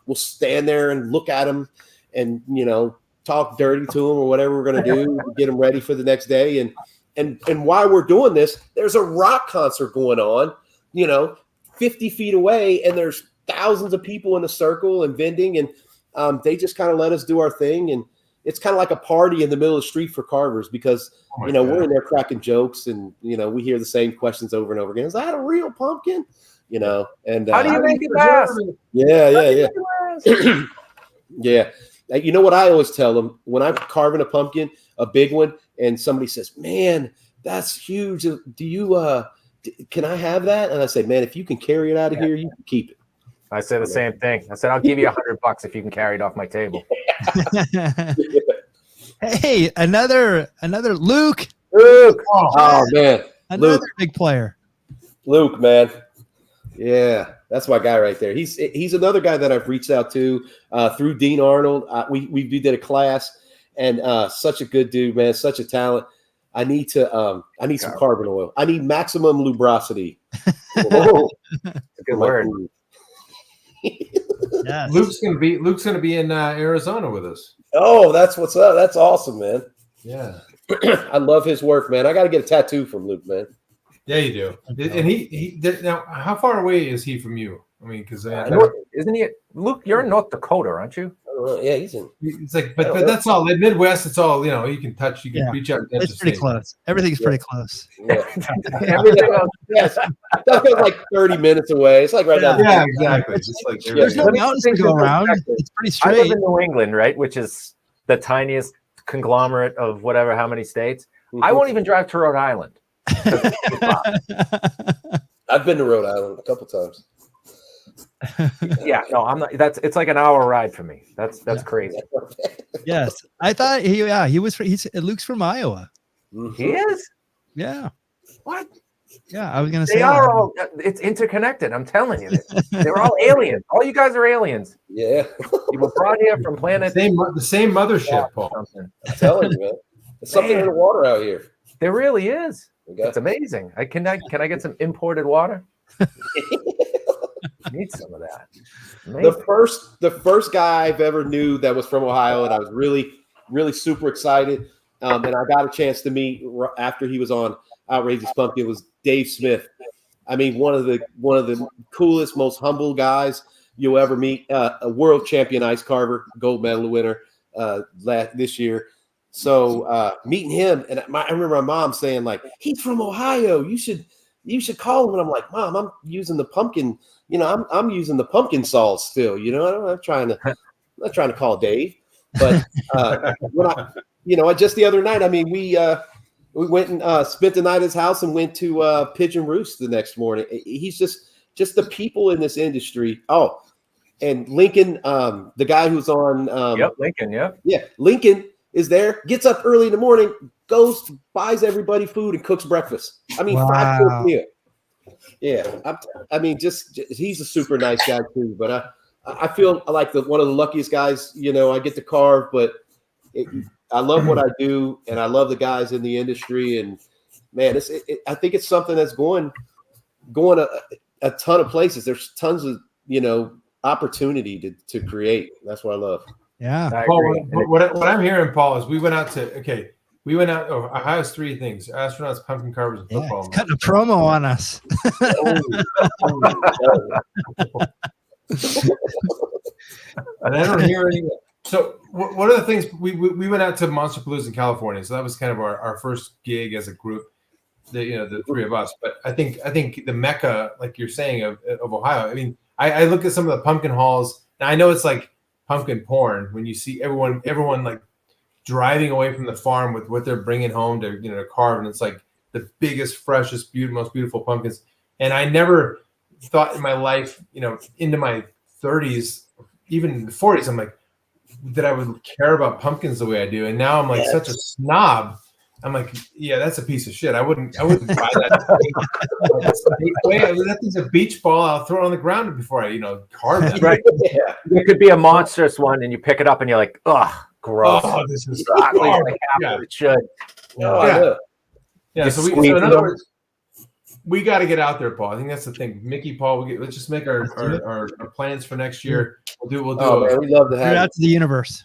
we'll stand there and look at them, and talk dirty to them or whatever we're going to do to get them ready for the next day. And while we're doing this, there's a rock concert going on, 50 feet away, and there's thousands of people in a circle and vending, and they just kind of let us do our thing. And it's kind of like a party in the middle of the street for carvers because, we're in there cracking jokes and, we hear the same questions over and over again. Is that a real pumpkin? And how do you make it last? Yeah. Yeah. You know what I always tell them when I'm carving a pumpkin, a big one, and somebody says, "Man, that's huge. Do you, can I have that?" And I say, "Man, if you can carry it out of here, you can keep it." I said the same thing. I said, "I'll give you $100 if you can carry it off my table." Hey, another Luke. Luke. Oh man. Another Luke. big player. Luke, man. Yeah, that's my guy right there. He's another guy that I've reached out to through Dean Arnold. We did a class, and such a good dude, man. Such a talent. I need some carbon oil. I need maximum lubrosity. Oh, a good word. Yes. Luke's gonna be in Arizona with us. Oh, that's what's up. That's awesome, man. Yeah, I love his work, man. I got to get a tattoo from Luke, man. Yeah, you do. And he now, how far away is he from you? I mean, because isn't he? Luke, you're in North Dakota, aren't you? Yeah, he's in. It's like, but that's all. The Midwest, it's all you can touch. You can reach out. And it's pretty close. Everything's pretty close. Yeah. Everything else, yes. That goes like 30 minutes away. It's like right down. Yeah, exactly. Just like there's no mountains to go around. It's pretty straight. I live in New England, right, which is the tiniest conglomerate of whatever, how many states. I won't even drive to Rhode Island. I've been to Rhode Island a couple times. Yeah, no, I'm not. It's like an hour ride for me. That's crazy. Yes, I thought Luke's from Iowa. He is. Yeah. What? Yeah, I was gonna say they are all. It's interconnected. I'm telling you, they're all aliens. All you guys are aliens. Yeah, you were brought here from planet the same mothership, Paul. I'm telling you, man. There's something in the water out here. There really is. It's amazing. Can I get some imported water? I need some of that. Amazing. The first guy I've ever knew that was from Ohio, and I was really, really super excited. And I got a chance to meet after he was on Outrageous Pumpkin was Dave Smith. I mean, one of the coolest, most humble guys you'll ever meet. A world champion ice carver, gold medal winner this year. So meeting him, and I remember my mom saying, like, "He's from Ohio. You should call him." And I'm like, "Mom, I'm using the pumpkin. I'm using the pumpkin saws still. I'm not trying to call Dave." But when just the other night, I mean, we went and spent the night at his house and went to Pigeon Roost the next morning. He's just the people in this industry. Oh, and Lincoln, the guy who's on. Lincoln. Yeah, Lincoln is there. Gets up early in the morning, goes, buys everybody food, and cooks breakfast. I mean, 5-course meal. Yeah, I mean, just he's a super nice guy too. But I feel like one of the luckiest guys. I get to carve, but I love what I do, and I love the guys in the industry. And man, I think it's something that's going a ton of places. There's tons of opportunity to create. That's what I love. Yeah. Paul, what I'm hearing, Paul, is we went out. Ohio's 3 things: astronauts, pumpkin carvers, and football. He's cutting a promo on us. And I don't hear anything. So one of the things we went out to Monsterpalooza in California, so that was kind of our first gig as a group, the 3 of us. But I think the mecca, like you're saying, of Ohio. I mean, I look at some of the pumpkin halls, and I know it's like pumpkin porn when you see everyone like driving away from the farm with what they're bringing home to carve, and it's like the biggest, freshest, most beautiful pumpkins. And I never thought in my life, into my 30s, even 40s, I'm like, that I would care about pumpkins the way I do. And now I'm like such a snob. I'm like, yeah, that's a piece of shit. I wouldn't buy that. That thing's a beach ball. I'll throw it on the ground before I, carve it. Right. Yeah. It could be a monstrous one, and you pick it up, and you're like, ugh, gross. Oh, this is like half it should. Yeah. So in other words, we got to get out there, Paul. I think that's the thing. Mickey, Paul, let's just make our plans for next year. We'll do. Man, we'd love to have out to the universe.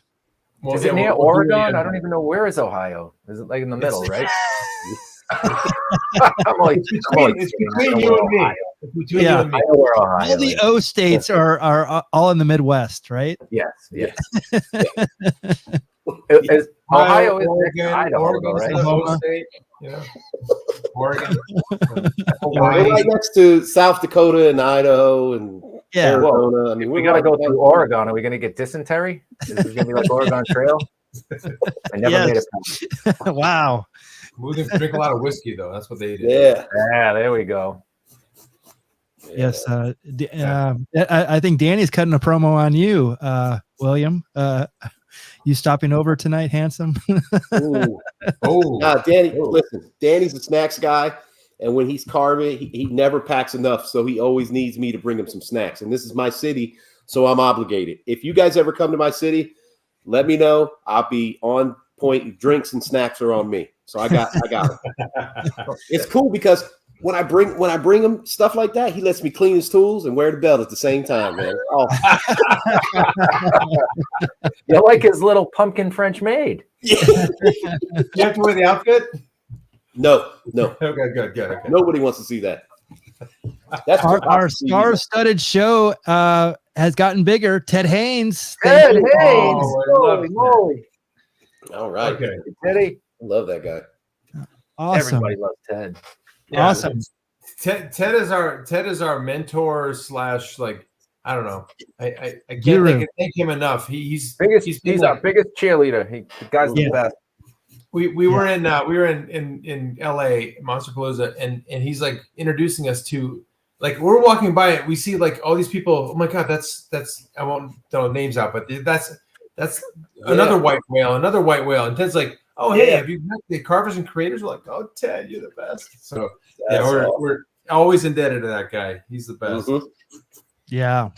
Well, is it near Oregon? I don't even know. Where is Ohio? Is it like in the middle, right? It's between you and me. It's between you and me. I know where Ohio All the O states are all in the Midwest, right? Yes. Ohio is Oregon, Idaho, right? O state, Oregon. We're right next to South Dakota and Idaho and Arizona. Well, we got to go through Oregon. Are we going to get dysentery? Is this going to be like Oregon Trail? I never made it. Wow. We can drink a lot of whiskey, though. That's what they did. Yeah, there we go. Yes. I think Danny's cutting a promo on you, William. You stopping over tonight, handsome? Danny, listen, Danny's a snacks guy. And when he's carving, he never packs enough. So he always needs me to bring him some snacks. And this is my city, so I'm obligated. If you guys ever come to my city, let me know. I'll be on point. Drinks and snacks are on me. So I got them. It's cool because when I bring him stuff like that, he lets me clean his tools and wear the belt at the same time, man. Oh. You're like his little pumpkin French maid. You have to wear the outfit? No. Okay, good. Okay. Nobody wants to see that. That's our star-studded show has gotten bigger. Ted Haynes. Holy moly. All right. Okay. Teddy. I love that guy. Awesome. Everybody loves Ted. Yeah, awesome. Ted is our mentor / like, I don't know. I can't thank him enough. He's our biggest cheerleader. The guy's the best. We were in LA, Monsterpalooza, and he's like introducing us to, like, we're walking by it, we see like all these people. Oh my god, that's I won't throw names out, but that's another white whale, and Ted's like, oh hey, have you met the Carvers and Creators? We're like, oh Ted, you're the best. So we're always indebted to that guy. He's the best. Mm-hmm. Yeah.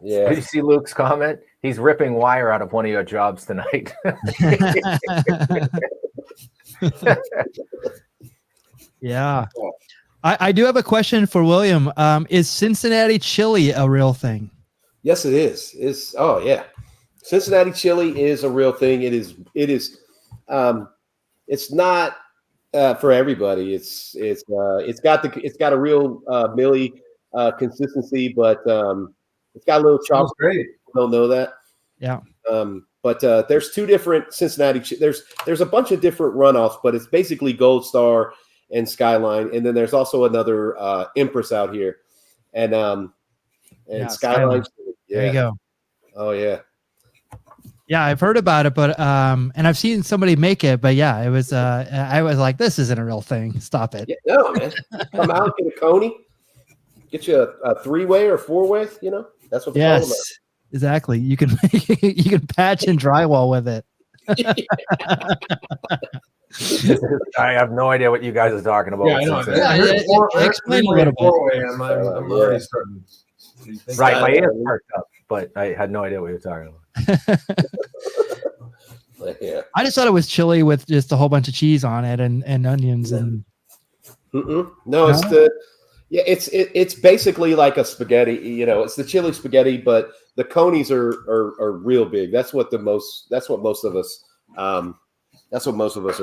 Did you see Luke's comment? He's ripping wire out of one of your jobs tonight. Yeah. I do have a question for William. Is Cincinnati chili a real thing? Yes, it is. Cincinnati chili is a real thing. It is. It's not for everybody. It's got a real milly consistency, but it's got a little chocolate. Great. People don't know that. Yeah. But there's two different Cincinnati. There's a bunch of different runoffs, but it's basically Gold Star and Skyline, and then there's also another Empress out here, and Skyline. There you go. Oh yeah. Yeah, I've heard about it, but and I've seen somebody make it, but yeah, it was I was like, this isn't a real thing. Stop it. Yeah, no, man. Come out, get a coney, get you a 3-way or 4-way. That's what. Yes, exactly. You can patch and drywall with it. I have no idea what you guys are talking about. Yeah, I know. Explain a little bit. I'm already starting. Right, my ears perked up, but I had no idea what you were talking about. Yeah. I just thought it was chili with just a whole bunch of cheese on it and onions and. No, it's basically like a spaghetti. It's the chili spaghetti, but the conies are real big. That's what most of us are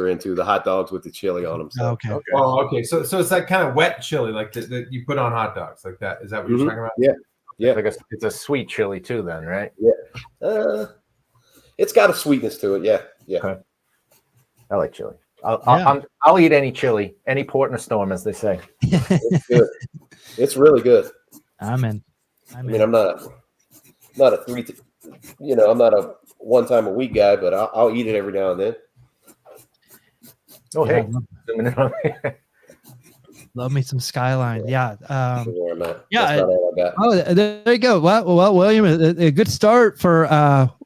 into. The hot dogs with the chili on them. So. Okay. Oh, okay. So it's that kind of wet chili, like that you put on hot dogs, like that. Is that what you're talking about? Yeah. Yeah. It's a sweet chili too, then, right? Yeah. It's got a sweetness to it. Yeah. Yeah. Okay. I like chili. I'll eat any chili, any port in a storm, as they say. It's good. It's really good. I'm in. I mean, I'm not a I'm not a one time a week guy, but I'll eat it every now and then. Oh, Yeah, hey. love me some Skyline. Yeah. Where I'm at. Yeah. That's not all I got. Oh, there you go. Well, William, a good start for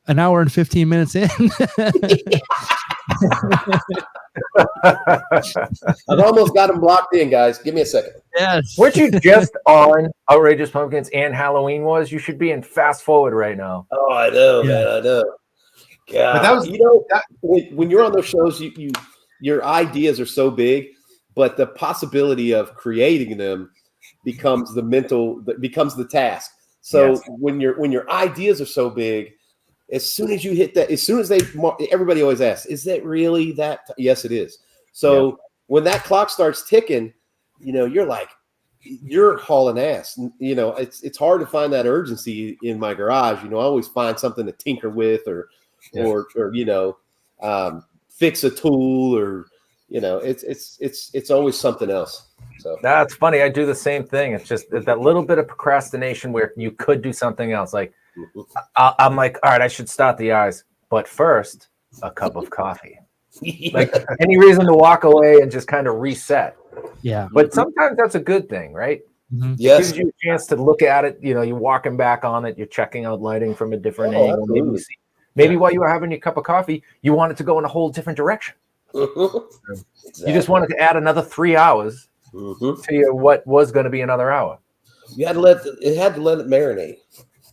an hour and 15 minutes in. I've almost got them blocked in, guys. Give me a second. Yes. Weren't you just on Outrageous Pumpkins and Halloween was? You should be in fast forward right now. Oh, I know, Yeah. man. I know. Yeah, But that was- when you're on those shows, your ideas are so big, but the possibility of creating them becomes the task. So Yes. when your ideas are so big, as soon as you hit that, everybody always asks, is that really that? Yes, it is. So when that clock starts ticking, you're like, you're hauling ass. It's hard to find that urgency in my garage. I always find something to tinker with or fix a tool or, it's always something else. So That's funny. I do the same thing. It's just that little bit of procrastination where you could do something else. Like I'm like, all right, I should start the eyes, but first a cup of coffee. Like any reason to walk away and just kind of reset. Yeah. But sometimes that's a good thing, right? Mhm. It yes, gives you a chance to look at it. You're walking back on it. You're checking out lighting from a different angle. Maybe while you were having your cup of coffee, you wanted to go in a whole different direction. Exactly. You just wanted to add another 3 hours to what was going to be another hour. You had to let it marinate.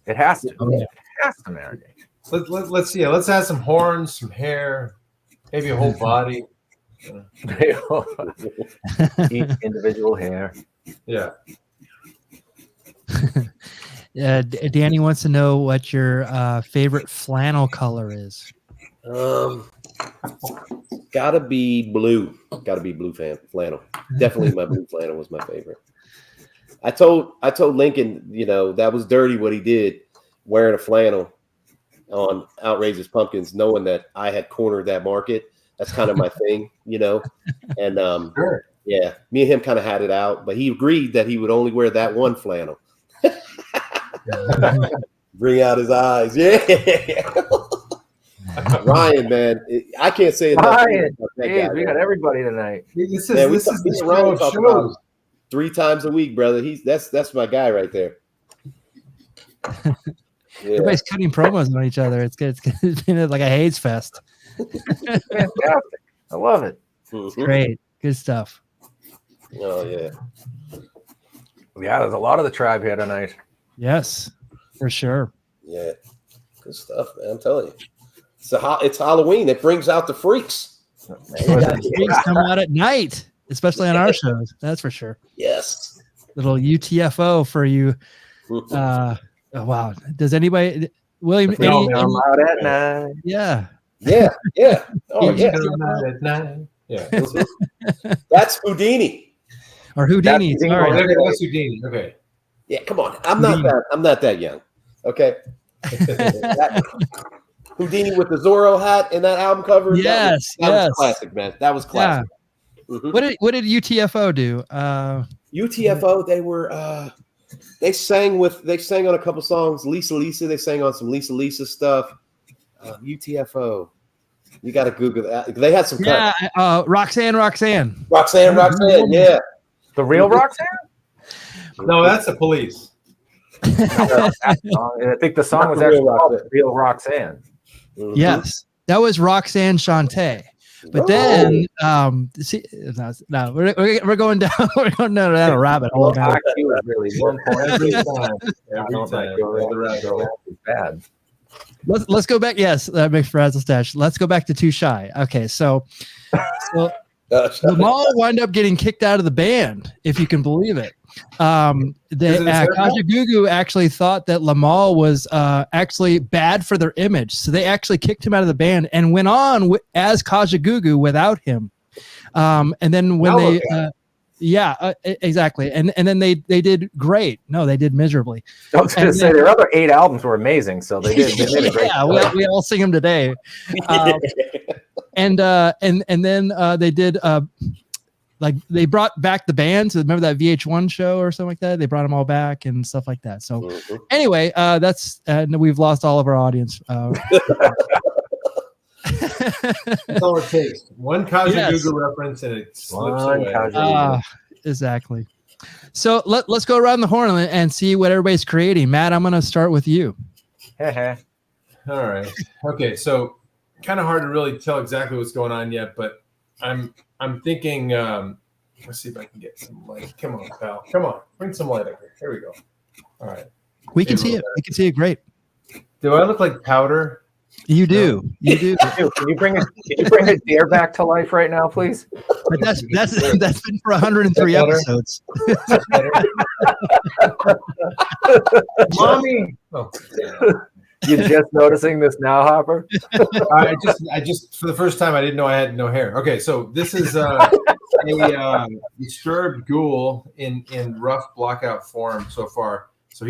It has to. Oh, yeah. It has to marinate. Let's see. Let's add some horns, some hair, maybe a whole body. Each individual hair. Yeah. Danny wants to know what your favorite flannel color is. Gotta be blue. Flannel. Definitely my blue flannel was my favorite. I told Lincoln, that was dirty what he did, wearing a flannel on Outrageous Pumpkins, knowing that I had cornered that market. That's kind of my thing, And Sure. yeah, me and him kind of had it out, but he agreed that he would only wear that one flannel. Bring out his eyes. Yeah. Ryan, man, I can't say enough. Ryan, about that hey, guy, we man. got everybody tonight. This Man, is me the and Ryan show of talk about shows. 3 times a week, brother. That's my guy right there. Yeah. Everybody's cutting promos on each other. It's good. It's been like a haze fest. Fantastic. I love it. Mhm. Great. Good stuff. Oh yeah. Yeah, there's a lot of the tribe here tonight. Yes, for sure. Yeah. Good stuff, man. I'm telling you. It's Halloween. It brings out the freaks. Freaks come out at night, especially on our shows. That's for sure. Yes. Little UTFO for you. Mhm. Oh, wow. Does anybody, William? We all Any, come out at night. yeah. Yeah. Yeah. Oh yeah. At night. Yeah. That's Houdini. Or Houdini. That's- Sorry. Okay, that's Houdini. Okay. Yeah. Come on. I'm not that young. Okay. Houdini with the Zorro hat and that album cover. Yes. That Yes. was classic, man. That was classic. Mhm. What did UTFO do? UTFO, they sang on a couple songs. Lisa, they sang on some Lisa stuff. UTFO, you got to Google that. They had some. Yeah. Roxanne. Roxanne, yeah. The real Roxanne? No, that's the Police. I think the song was Not the actually real called Roxanne. Real Roxanne. Mhm. Yes. That was Roxanne Shante. But then, see, no, we're going down. We're going down a rabbit hole now. IQ is really 1 point. Every time. I Every don't time. think you're The rabbit hole. bad. Let's go back. Yes, that makes Frazzle Stash. Let's go back to Too Shy. Okay, so Lamal wound up getting kicked out of the band, if you can believe it. Kajagoogoo actually thought that Lamal was actually bad for their image, so they actually kicked him out of the band and went on as Kajagoogoo without him. And then when exactly, and then they did great. No, they did miserably. I was going to say their other 8 albums were amazing, so they did. They did a great job. we all sing them today. And then they did like they brought back the band. So remember that VH1 show or something like that? They brought them all back and stuff like that. So anyway, that's we've lost all of our audience. That's all it takes. One Kajagoogoo reference and it slips away. Exactly. So let's go around the horn and see what everybody's creating. Matt, I'm going to start with you. All right. Okay. So kind of hard to really tell exactly what's going on yet, but I'm thinking. Let's see if I can get some light. Come on, pal. Come on, bring some light up here. Here we go. All right. We can see it. We can see it great. Do I look like powder? You do. No. You do. Can you bring a deer back to life right now, please? But that's been for 103 episodes. Mommy. Oh. You're just noticing this now, Harper? I just for the first time I didn't know I had no hair. Okay, so this is a disturbed ghoul in rough blockout form so far. So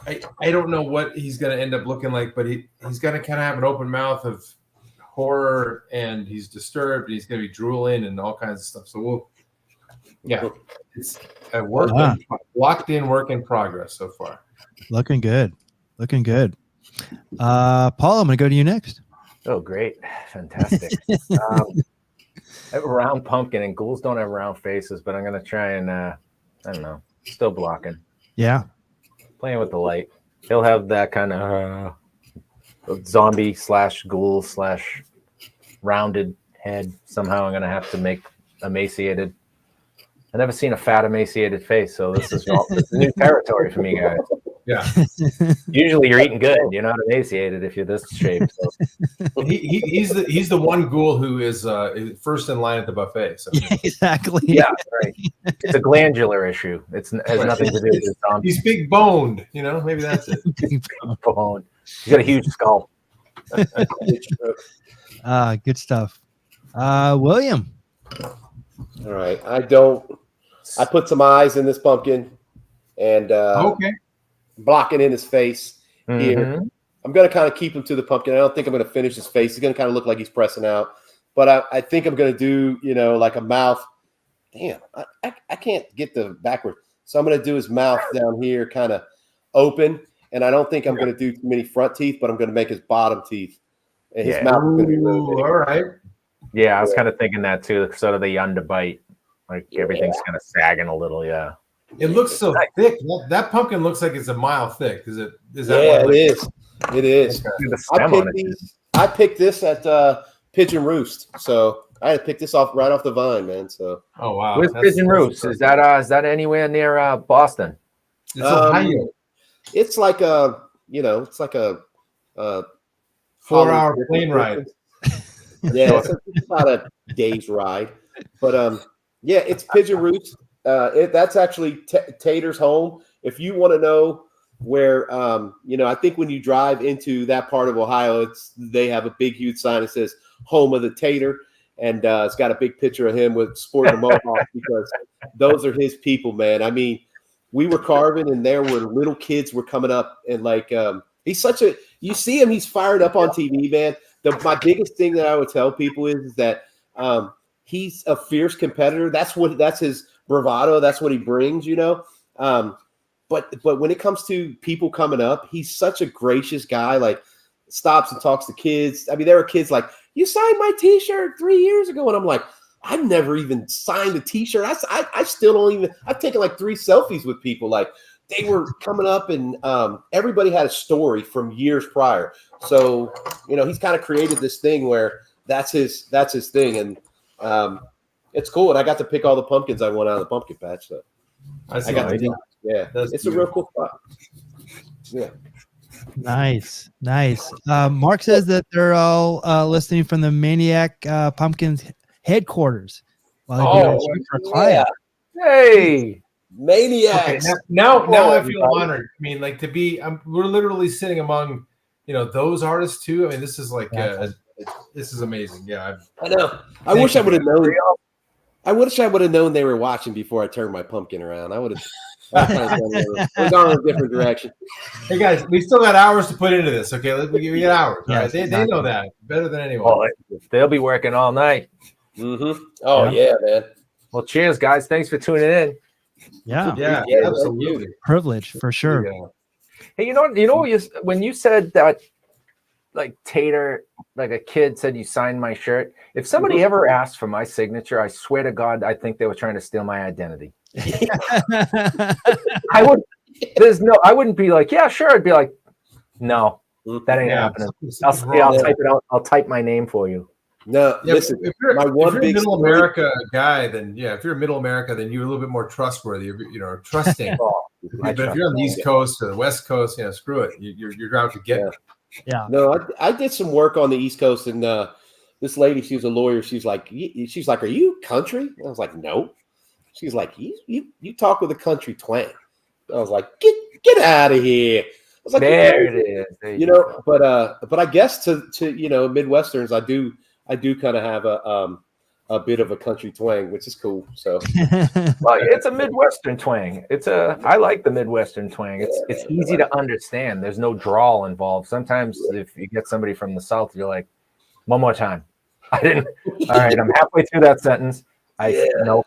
I don't know what he's going to end up looking like, but he's going to kind of have an open mouth of horror, and he's disturbed, and he's going to be drooling and all kinds of stuff. So it's a locked in work in progress so far. Looking good. Paul, I'm going to go to you next. Oh, great. Fantastic. I have a round pumpkin, and ghouls don't have round faces, but I'm going to try and, I don't know, still blocking. Yeah. Playing with the light. He'll have that kind of zombie / ghoul / rounded head. Somehow I'm going to have to make emaciated. I've never seen a fat emaciated face, so this is new territory for me, guys. Yeah. Usually you're eating good. You're not emaciated if you're this shape. So. He's the one ghoul who is first in line at the buffet. So. Yeah, exactly. Yeah, right. It's a glandular issue. It has nothing to do with zombies. He's big boned. Maybe that's it. Big boned. He's got a huge skull. Good stuff. William. All right. I put some eyes in this pumpkin and blocking in his face here. I'm going to kind of keep him to the pumpkin. I don't think I'm going to finish his face. He's going to kind of look like he's pressing out. But I think I'm going to do, like a mouth. Damn, I can't get the backwards. So I'm going to do his mouth down here kind of open. And I don't think I'm going to do too many front teeth, but I'm going to make his bottom teeth. And his mouth is going to be really big. All right. Yeah, I was kind of thinking that too, sort of the underbite. Like everything's kind of sagging a little, yeah. It looks so thick. That pumpkin looks like it's a mile thick. Is that it is. It is. I picked this at Pigeon Roost. So I had to pick this right off the vine, man. So wow. Where's Pigeon Roost? Is that anywhere near Boston? It's Ohio. It's like a 4-hour plane ride. Yeah, it's about a day's ride. But it's Pigeon Roost. That's actually Tater's home. If you want to know where, I think when you drive into that part of Ohio, they have a big, huge sign that says "Home of the Tater," and it's got a big picture of him with sporting a mohawk because those are his people, man. I mean, we were carving, and there were little kids were coming up, and he's you see him, he's fired up on TV, man. My biggest thing that I would tell people is that he's a fierce competitor. That's his bravado. That's what he brings, But when it comes to people coming up, he's such a gracious guy. Like stops and talks to kids. I mean, there were kids like, "You signed my T-shirt 3 years ago," and I'm like, "I've never even signed a T-shirt. I still don't even. I've taken like 3 selfies with people. Like they were coming up, and everybody had a story from years prior. So he's kind of created this thing where that's his thing, and it's cool. And I got to pick all the pumpkins I want out of the pumpkin patch. So I got to do. Yeah, it's a real cool spot. Yeah. Nice. Mark says that they're all listening from the Maniac Pumpkins headquarters. While for a client. Hey, Maniacs. Okay, now I feel honored. I mean, like we're literally sitting among, those artists too. I mean, this is like, this is amazing. Yeah. I know. I wish I would have known. I wish I would have known they were watching before I turned my pumpkin around. I would have. We're going in a different direction. Hey guys, we still got hours to put into this. Okay, we got hours. Yes, right? They know that better than anyone. Oh, they'll be working all night. Mm-hmm. Oh yeah, man. Well, cheers, guys. Thanks for tuning in. Yeah, absolutely. Privilege for sure. Yeah. Hey, when you said that like Tater, like a kid said, you signed my shirt. If somebody ever asked for my signature, I swear to God, I think they were trying to steal my identity. I wouldn't be like, yeah, sure. I'd be like, no, that ain't happening. I'll type it out. I'll type my name for you. No, listen, if you're a middle America guy, then if you're middle America, then you're a little bit more trustworthy, trusting. But if you're on the East Coast or the West Coast, screw it. You're out to get it. Yeah. No, I did some work on the East Coast, and this lady, she was a lawyer. She's like, "Are you country?" I was like, "No." She's like, "You talk with a country twang." I was like, "Get out of here." I was like, there it is. There but I guess to Midwesterns, I do kind of have a bit of a country twang, which is cool. So, well, it's a Midwestern twang. I like the Midwestern twang. It's easy to understand. There's no drawl involved. Sometimes if you get somebody from the South, you're like, one more time. I didn't. All right, I'm halfway through that sentence. Nope.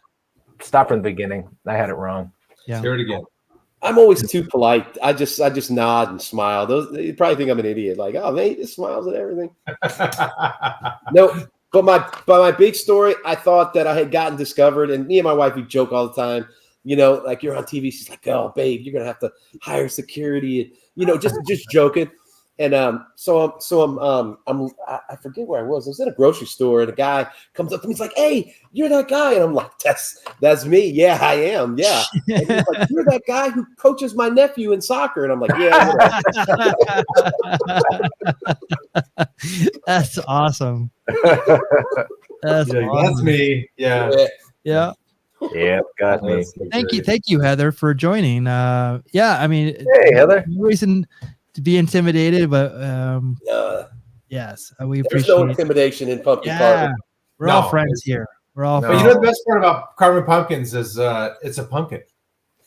Stop from the beginning. I had it wrong. Yeah. Hear it again. I'm always too polite. I just nod and smile. You probably think I'm an idiot. Like, oh, man, he just smiles at everything. No. But my big story, I thought that I had gotten discovered, and me and my wife, we joke all the time, like you're on TV. She's like, "Oh, babe, you're gonna have to hire security," and just joking. And so I forget where I was. I was in a grocery store, and a guy comes up to me. He's like, "Hey, you're that guy," and I'm like, "That's me. Yeah, I am. Yeah." And he's like, "You're that guy who coaches my nephew in soccer," and I'm like, "Yeah." That's awesome. That's me. Yeah. Yeah. Yeah, got me. Thank you, Heather, for joining. I mean, hey, Heather. No reason to be intimidated, but yes, we appreciate. There's no intimidation in pumpkin carving. We're all friends here. We're all. But the best part about carving pumpkins is it's a pumpkin.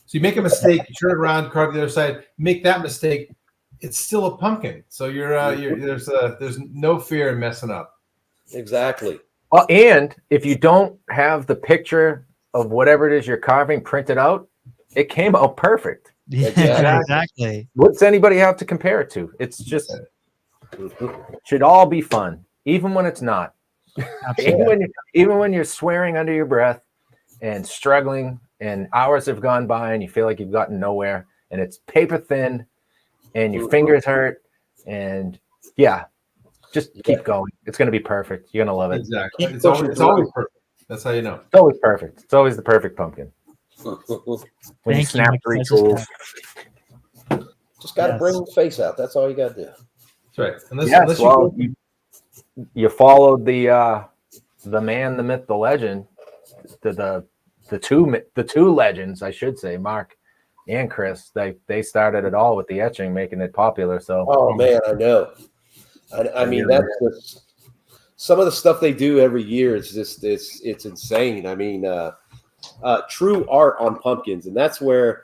So you make a mistake, you turn it around, carve the other side, make that mistake, it's still a pumpkin. So there's no fear in messing up. Exactly. Well, and if you don't have the picture of whatever it is you're carving printed out, it came out perfect. Yeah, exactly. What's anybody have to compare it to? It's just should all be fun, even when it's not. even when you're swearing under your breath and struggling, and hours have gone by, and you feel like you've gotten nowhere, and it's paper thin, and your fingers hurt, and just keep going. It's going to be perfect. You're going to love it. Exactly. It's always perfect. That's how you know. It's always perfect. It's always the perfect pumpkin. When you snap 3 tools. Just got to bring the face out. That's all you got to do. That's right. You followed the man, the myth, the legend, the two legends, I should say, Mark and Chris. They started it all with the etching, making it popular. So, oh man, I know. I mean, that's just some of the stuff they do every year. It's just it's insane. I mean, true art on pumpkins, and that's where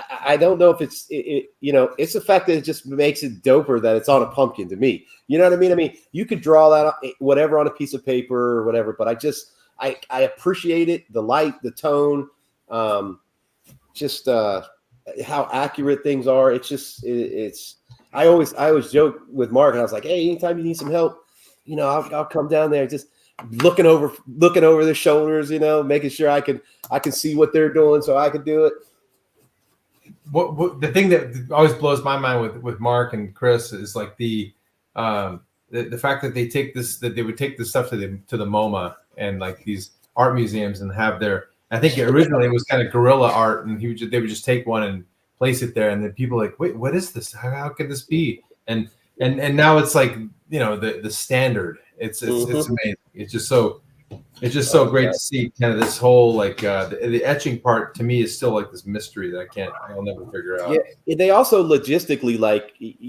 I don't know if it's it's the fact that it just makes it doper that it's on a pumpkin to me. You know what I mean? I mean, you could draw that whatever on a piece of paper or whatever, but I appreciate it, the light, the tone, just how accurate things are. It's just it's. I always joke with Mark, and I was like, hey, anytime you need some help, I'll come down there, just looking over their shoulders, making sure I can see what they're doing so I can do it. What the thing that always blows my mind with Mark and Chris is like the fact that they would take this stuff to the MoMA and like these art museums and have their, I think originally it was kind of guerrilla art, and they would just take one and place it there, and then people are like, wait, what is this? How could this be? And now it's like the standard. It's amazing. It's just so great to see kind of this whole like the etching part to me is still like this mystery that I'll never figure out. Yeah, they also logistically like if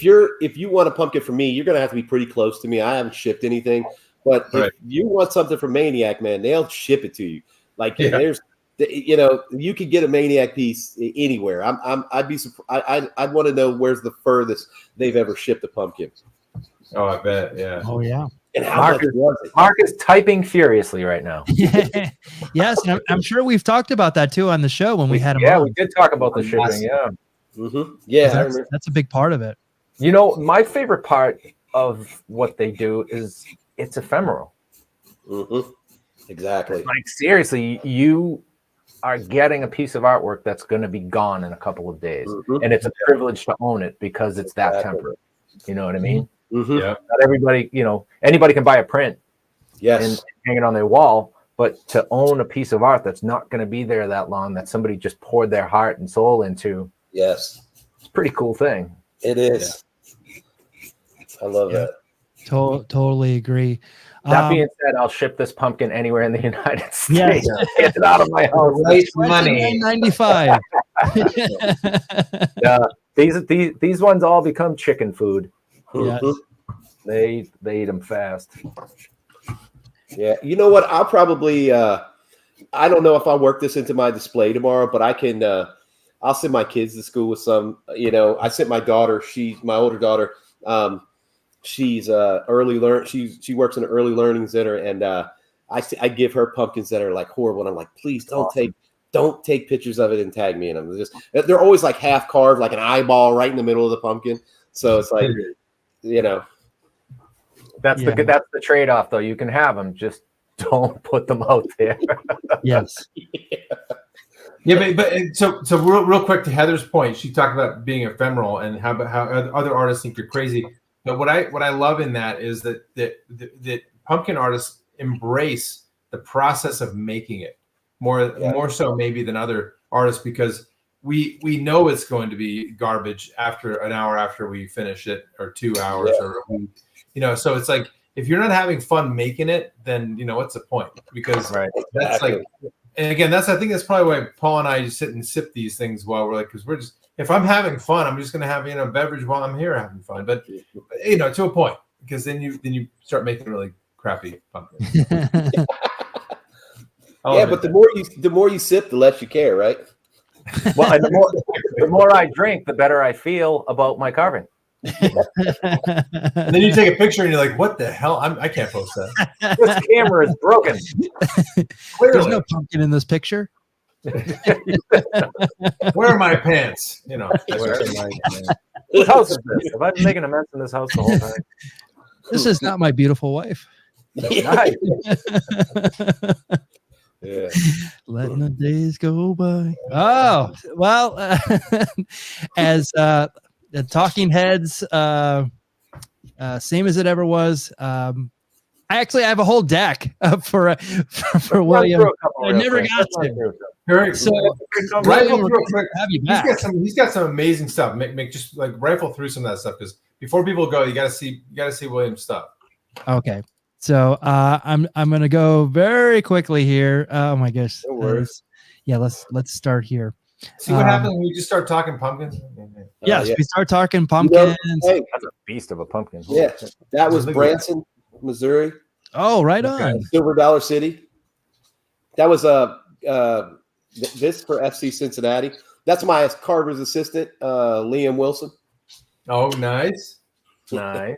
you want a pumpkin from me, you're gonna have to be pretty close to me. I haven't shipped anything, but if you want something from Maniac, man, they'll ship it to you. Like there's. You could get a Maniac piece anywhere. I'd be surprised. I'd want to know where's the furthest they've ever shipped a pumpkin. Oh, I bet. Yeah. Oh, yeah. And how much was it? Mark is typing furiously right now. Yes, and I'm sure we've talked about that too on the show when we had him. Yeah, we did talk about the shipping. Yeah. Mm-hmm. Yeah, that's a big part of it. You know, my favorite part of what they do is it's ephemeral. Mm-hmm. Exactly. Like seriously, you are getting a piece of artwork that's going to be gone in a couple of days, and it's a privilege to own it because it's that temporary. You know what I mean? Mm-hmm. Yeah. Not everybody, you know, anybody can buy a print and hang it on their wall, but to own a piece of art that's not going to be there that long, that somebody just poured their heart and soul into, yes, it's a pretty cool thing. It is. I love that. Totally agree. That being said, I'll ship this pumpkin anywhere in the United States. Yes. Get it out of my house. Waste money. $29.95. These ones all become chicken food. Yes. They eat them fast. Yeah. You know what? I'll probably I don't know if I'll work this into my display tomorrow, but I can I'll send my kids to school with some, you know, I sent my daughter, my older daughter, she's early learn. She works in an early learning center, and I give her pumpkins that are like horrible, and I'm like, please don't take pictures of it and tag me in them. They're always like half carved, like an eyeball right in the middle of the pumpkin. So it's like, you know, that's the trade off though. You can have them, just don't put them out there. Yes. Yeah, but so real quick to Heather's point, she talked about being ephemeral and how other artists think you're crazy. But what I love in that is that pumpkin artists embrace the process of making it more so maybe than other artists, because we know it's going to be garbage after an hour after we finish it, or 2 hours, or you know. So it's like, if you're not having fun making it, then you know what's the point? Because that's like. And again, I think that's probably why Paul and I just sit and sip these things while we're like, because we're just, if I'm having fun, I'm just going to have, you know, beverage while I'm here having fun. But, you know, to a point, because then you start making really crappy pumpkins. But the more you sip, the less you care, right? Well, and the more I drink, the better I feel about my carving. And then you take a picture and you're like, what the hell? I can't post that. This camera is broken. There's no pumpkin in this picture. Where are my pants? You know. Whose house is this? Have I been making a mess in this house the whole time? This is not my beautiful wife. Nice. Yeah. Letting the days go by. Oh, well, as the Talking Heads, same as it ever was. I have a whole deck for William. I never got to. So, he's got some amazing stuff. Make just like rifle through some of that stuff, because before people go, you got to see William's stuff. Okay, so I'm gonna go very quickly here. Oh my gosh. No worries. Let's start here. See what happens when we just start talking pumpkins? Yes, we start talking pumpkins. Hey, that's a beast of a pumpkin. Yeah, that was Branson, Missouri. Oh, right on. Silver Dollar City. That was this for FC Cincinnati. That's my Carver's assistant, Liam Wilson. Oh, nice. Nice.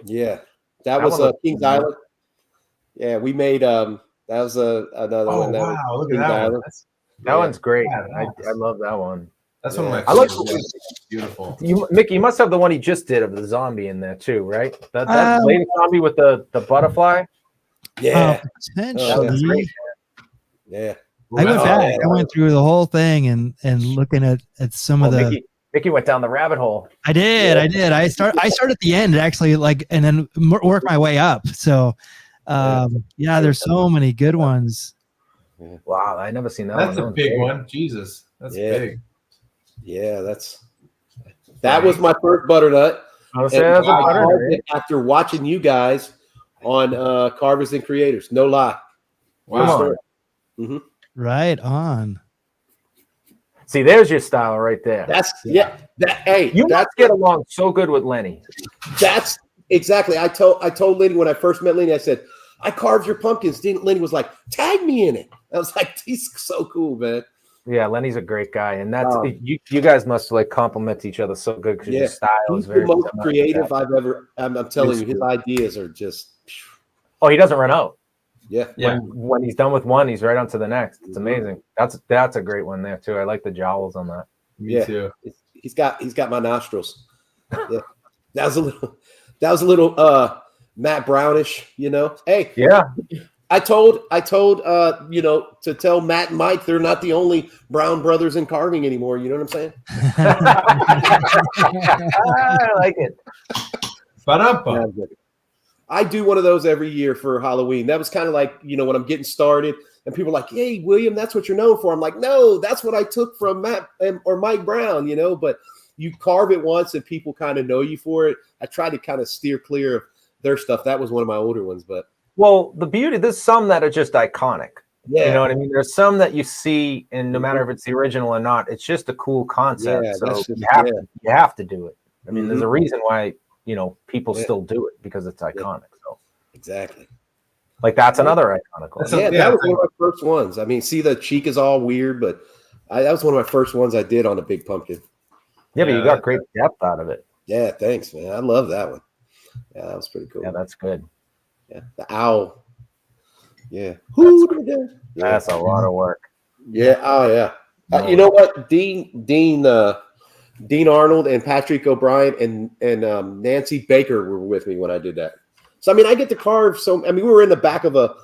Yeah, that was Kings Island. Yeah, we made that was another one. Wow, look at that one. That one's great. Yeah, I love that one. That's one of my favorites. I like beautiful. Mickey, you must have the one he just did of the zombie in there too, right? That lady zombie with the butterfly. Yeah, potentially. Yeah. I went back. I went through the whole thing and looking at some of the. Mickey went down the rabbit hole. I did. I started at the end actually, and then work my way up. So, there's so many good ones. Wow, I never seen that. That's a big one. Jesus, that's big. Yeah, that was my first butternut. After watching you guys on Carvers and Creators, no lie. Wow. Mm-hmm. Right on. See, there's your style right there. You must get along so good with Lenny. That's exactly. I told Lenny when I first met Lenny, I said, I carved your pumpkins. Lenny was like, tag me in it. I was like, he's so cool, man. Yeah, Lenny's a great guy, and that's you guys must like compliment each other so good because your style is very the most creative I've ever. I'm telling you, his ideas are just. Oh, he doesn't run out. Yeah. When he's done with one, he's right on to the next. It's amazing. That's a great one there too. I like the jowls on that. Me too. He's got my nostrils. Yeah, that was a little Matt Brownish, you know. Hey, Yeah. I told you know, to tell Matt and Mike they're not the only Brown brothers in carving anymore. You know what I'm saying? I like it. Ba-dum-bum. I do one of those every year for Halloween. That was kind of like, you know, when I'm getting started and people are like, hey, William, that's what you're known for. I'm like, no, that's what I took from Matt or Mike Brown, you know, but you carve it once and people kind of know you for it. I try to kind of steer clear of their stuff. That was one of my older ones, but. Well, the beauty, there's some that are just iconic. Yeah. You know what I mean? There's some that you see, and no matter if it's the original or not, it's just a cool concept. Yeah, so just, you have to do it. I mean, there's a reason why, you know, people still do it, because it's iconic. So exactly. Like that's another iconic one. Yeah, that was one of my first ones. I mean, see, the cheek is all weird, but that was one of my first ones I did on a big pumpkin. Yeah, but you got great depth out of it. Yeah, thanks, man. I love that one. Yeah, that was pretty cool. Yeah, that's good. Yeah, the owl. Yeah. That's a lot of work. Yeah. Oh, yeah. You know what? Dean Arnold and Patrick O'Brien and Nancy Baker were with me when I did that. So, I mean, I get to carve we were in the back of a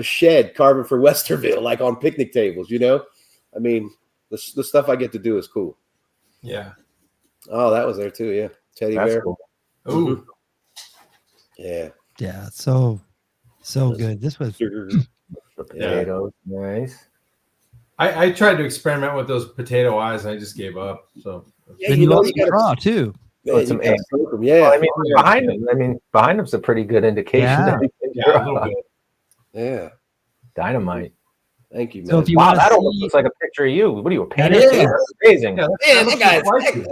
shed carving for Westerville, like on picnic tables, you know? I mean, the stuff I get to do is cool. Yeah. Oh, that was there too. Yeah. Teddy bear. Cool. Ooh. Yeah. Yeah. So good. This was. The potatoes, nice. I tried to experiment with those potato eyes and I just gave up. So Yeah, And you know, also you got draw too. Some yeah. Well, I mean, behind them's a pretty good indication. Yeah. yeah, a little bit. Yeah. Dynamite. Thank you, man. So if you Wow, want that to almost looks like a picture of you. What are you, a painter? is. That's amazing. Yeah, Man, that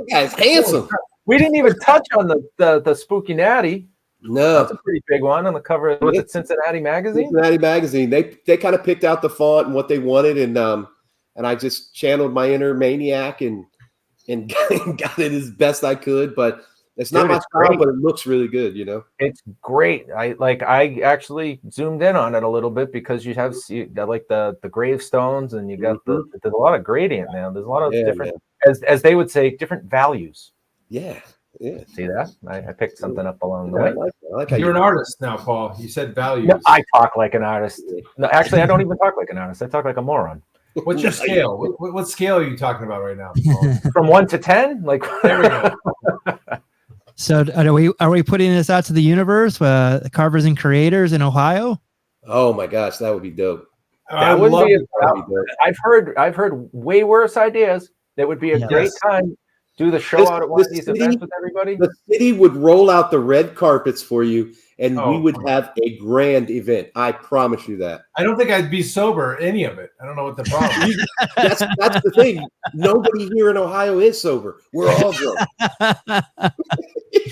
guy's handsome. We didn't even touch on the Spooky Natty. No. That's a pretty big one on the cover of the Cincinnati magazine. Cincinnati magazine. They kind of picked out the font and what they wanted, and I just channeled my inner maniac and got it as best I could. But it's not my style, but it looks really good, you know. It's great. I actually zoomed in on it a little bit because you got like the gravestones, and you got there's a lot of gradient now. There's a lot of different, as they would say, different values. Yeah. Yeah. See that? I picked something up along the I way. like how You're an artist now, Paul. You said values. No, I talk like an artist. No, actually, I don't even talk like an artist. I talk like a moron. What's your scale? What scale are you talking about right now, Paul? From 1 to 10, like There we go. So are we putting this out to the universe? Carvers and Creators in Ohio? Oh my gosh, that would be dope. That would be. I've heard way worse ideas. That would be a great time. Do the show out at one of these events with everybody. The city would roll out the red carpets for you, and we would have a grand event. I promise you that. I don't think I'd be sober any of it. I don't know what the problem is. That's the thing. Nobody here in Ohio is sober. We're all drunk.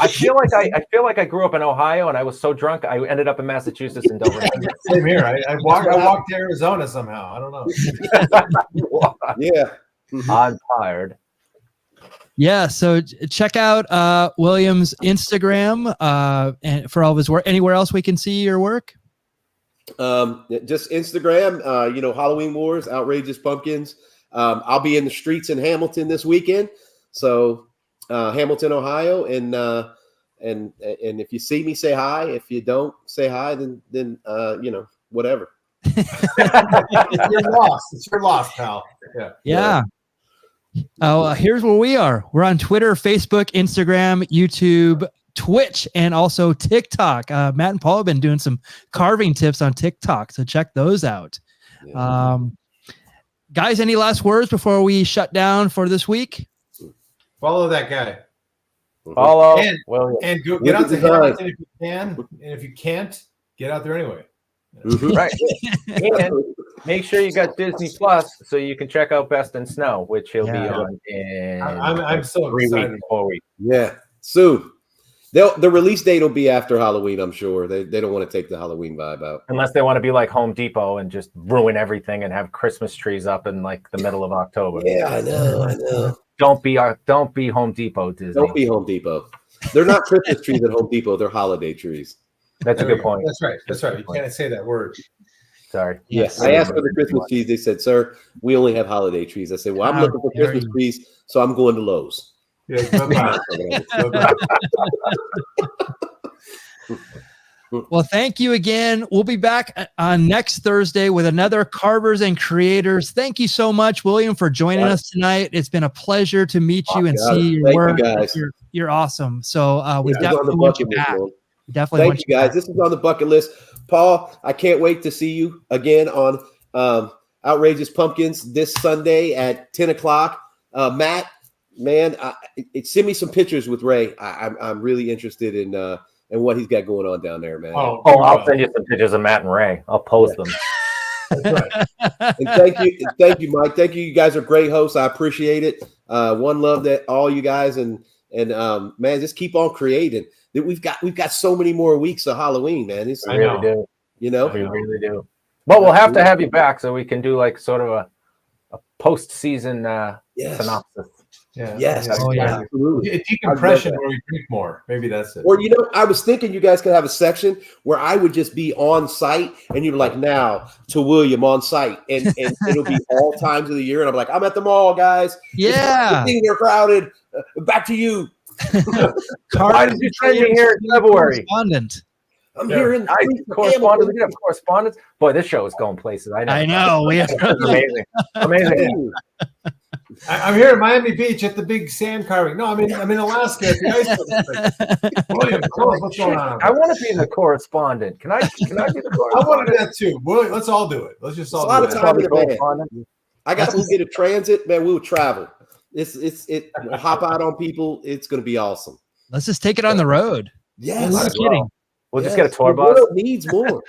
I feel like I grew up in Ohio, and I was so drunk I ended up in Massachusetts and Dover. Same here. I walked to Arizona somehow. I don't know. Yeah. I'm tired. Yeah, so check out William's Instagram and for all of his work. Anywhere else we can see your work? Just Instagram, Halloween Wars, Outrageous Pumpkins. I'll be in the streets in Hamilton this weekend. So Hamilton, Ohio, and if you see me, say hi. If you don't say hi, then whatever. It's your loss. It's your loss, pal. Yeah. Oh, here's where we are. We're on Twitter, Facebook, Instagram, YouTube, Twitch, and also TikTok. Matt and Paul have been doing some carving tips on TikTok, so check those out. Yeah. Guys, any last words before we shut down for this week? Follow that guy. Follow. And go, get out to Hamilton if you can. And if you can't, get out there anyway. Right. And make sure you got Disney Plus so you can check out Best in Snow, which he'll be on in I'm so 3 excited. weeks, 4 weeks. Yeah, soon. The release date will be after Halloween, I'm sure. They don't want to take the Halloween vibe out. Unless they want to be like Home Depot and just ruin everything and have Christmas trees up in like the middle of October. Yeah, I know. Don't be Home Depot, Disney. Don't be Home Depot. They're not Christmas trees at Home Depot. They're holiday trees. That's a good point. That's right. You can't say that word. Sorry. Yes. I asked for the Christmas trees. They said, sir, we only have holiday trees. I said, well, I'm looking for Christmas trees, so I'm going to Lowe's. Yeah, bye-bye. Bye-bye. Well, thank you again. We'll be back on next Thursday with another Carvers and Creators. Thank you so much, William, for joining us tonight. It's been a pleasure to meet you and see your Thank work. you guys. You're awesome. So we This is on definitely the want you bucket list, back. man. Definitely want Thank you guys. back. This is on the bucket list. Paul, I can't wait to see you again on Outrageous Pumpkins this Sunday at 10 o'clock. Matt, man, send me some pictures with Ray. I'm really interested in what he's got going on down there, man. Oh, I'll send you some pictures of Matt and Ray. I'll post them. That's right. And thank you, Mike. Thank you. You guys are great hosts. I appreciate it. One love to all you guys, and man, just keep on creating. We've got so many more weeks of Halloween, man. We really do. You know, we really do. But we'll have to have you back so we can do like sort of a post-season synopsis. Yeah. Yes. Oh, yeah. Absolutely. A decompression where we drink more. Maybe that's it. Or, I was thinking you guys could have a section where I would just be on site and you're like, now to William on site. And it'll be all times of the year. And I'm like, I'm at the mall, guys. Yeah. They're crowded. Back to you. Why did you send me here in February? Correspondent. I'm here in correspondence. We have correspondence. Boy, this show is going places. I know. We have amazing. Amazing. I'm here at Miami Beach at the big sand carving. No, I'm in Alaska at the ice. William, tell us what's going on. I want to be the correspondent. Can I be the correspondent? I want to do that too. Well, let's all do it. Let's just all do it. A lot of time, man. I got to get a transit, man. We'll travel. We'll hop out on people. It's going to be awesome. Let's just take it on the road. Yes. No kidding. We'll just get a tour The bus. world needs more.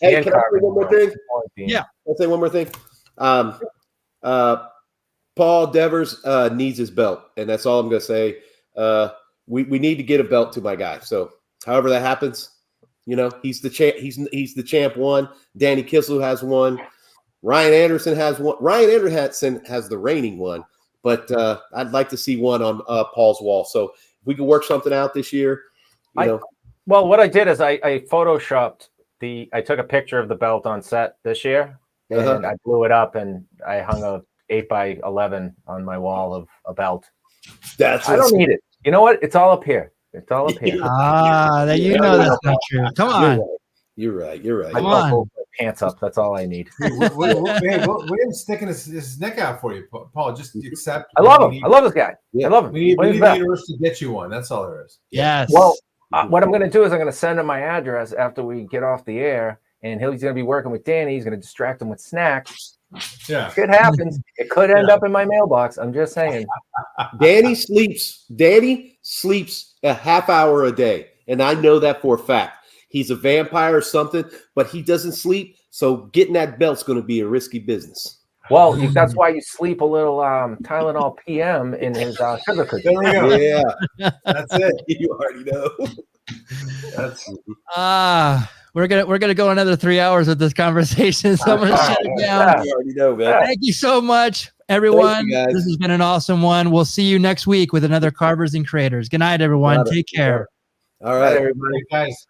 Hey, can I say one more thing? Yeah. I'll say one more thing. Paul Devers needs his belt, and that's all I'm going to say. We need to get a belt to my guy. So, however that happens, he's the champ. He's the champ one. Danny Kissel has one. Ryan Anderson has one. Ryan Anderson has the reigning one, but I'd like to see one on Paul's wall. So, if we could work something out this year, Well, what I did is I photoshopped I took a picture of the belt on set this year. And I blew it up and I hung a 8x11 on my wall of a belt. I don't need it. You know what? It's all up here. It's all up here. That's not true. Come on. You're right. Come on. Pull my pants up. That's all I need. William's sticking his neck out for you, Paul. Just accept. I love him. I love this guy. Yeah. I love him. We need the universe to get you one. That's all there is. Yes. Well, what I'm going to do is I'm going to send him my address after we get off the air. And he's going to be working with Danny. He's going to distract him with snacks. Yeah. It happens. It could end up in my mailbox. I'm just saying. Danny sleeps a half hour a day. And I know that for a fact. He's a vampire or something, but he doesn't sleep. So getting that belt's going to be a risky business. Well, that's why you sleep a little Tylenol PM in his sugar cookie. There we go. Yeah. That's it. You already know. We're gonna go another 3 hours with this conversation. So I'm gonna shut it down. You already know, man. Thank you so much, everyone. Thank you, guys. This has been an awesome one. We'll see you next week with another Carvers and Creators. Good night, everyone. Take care. All right, everybody. Guys.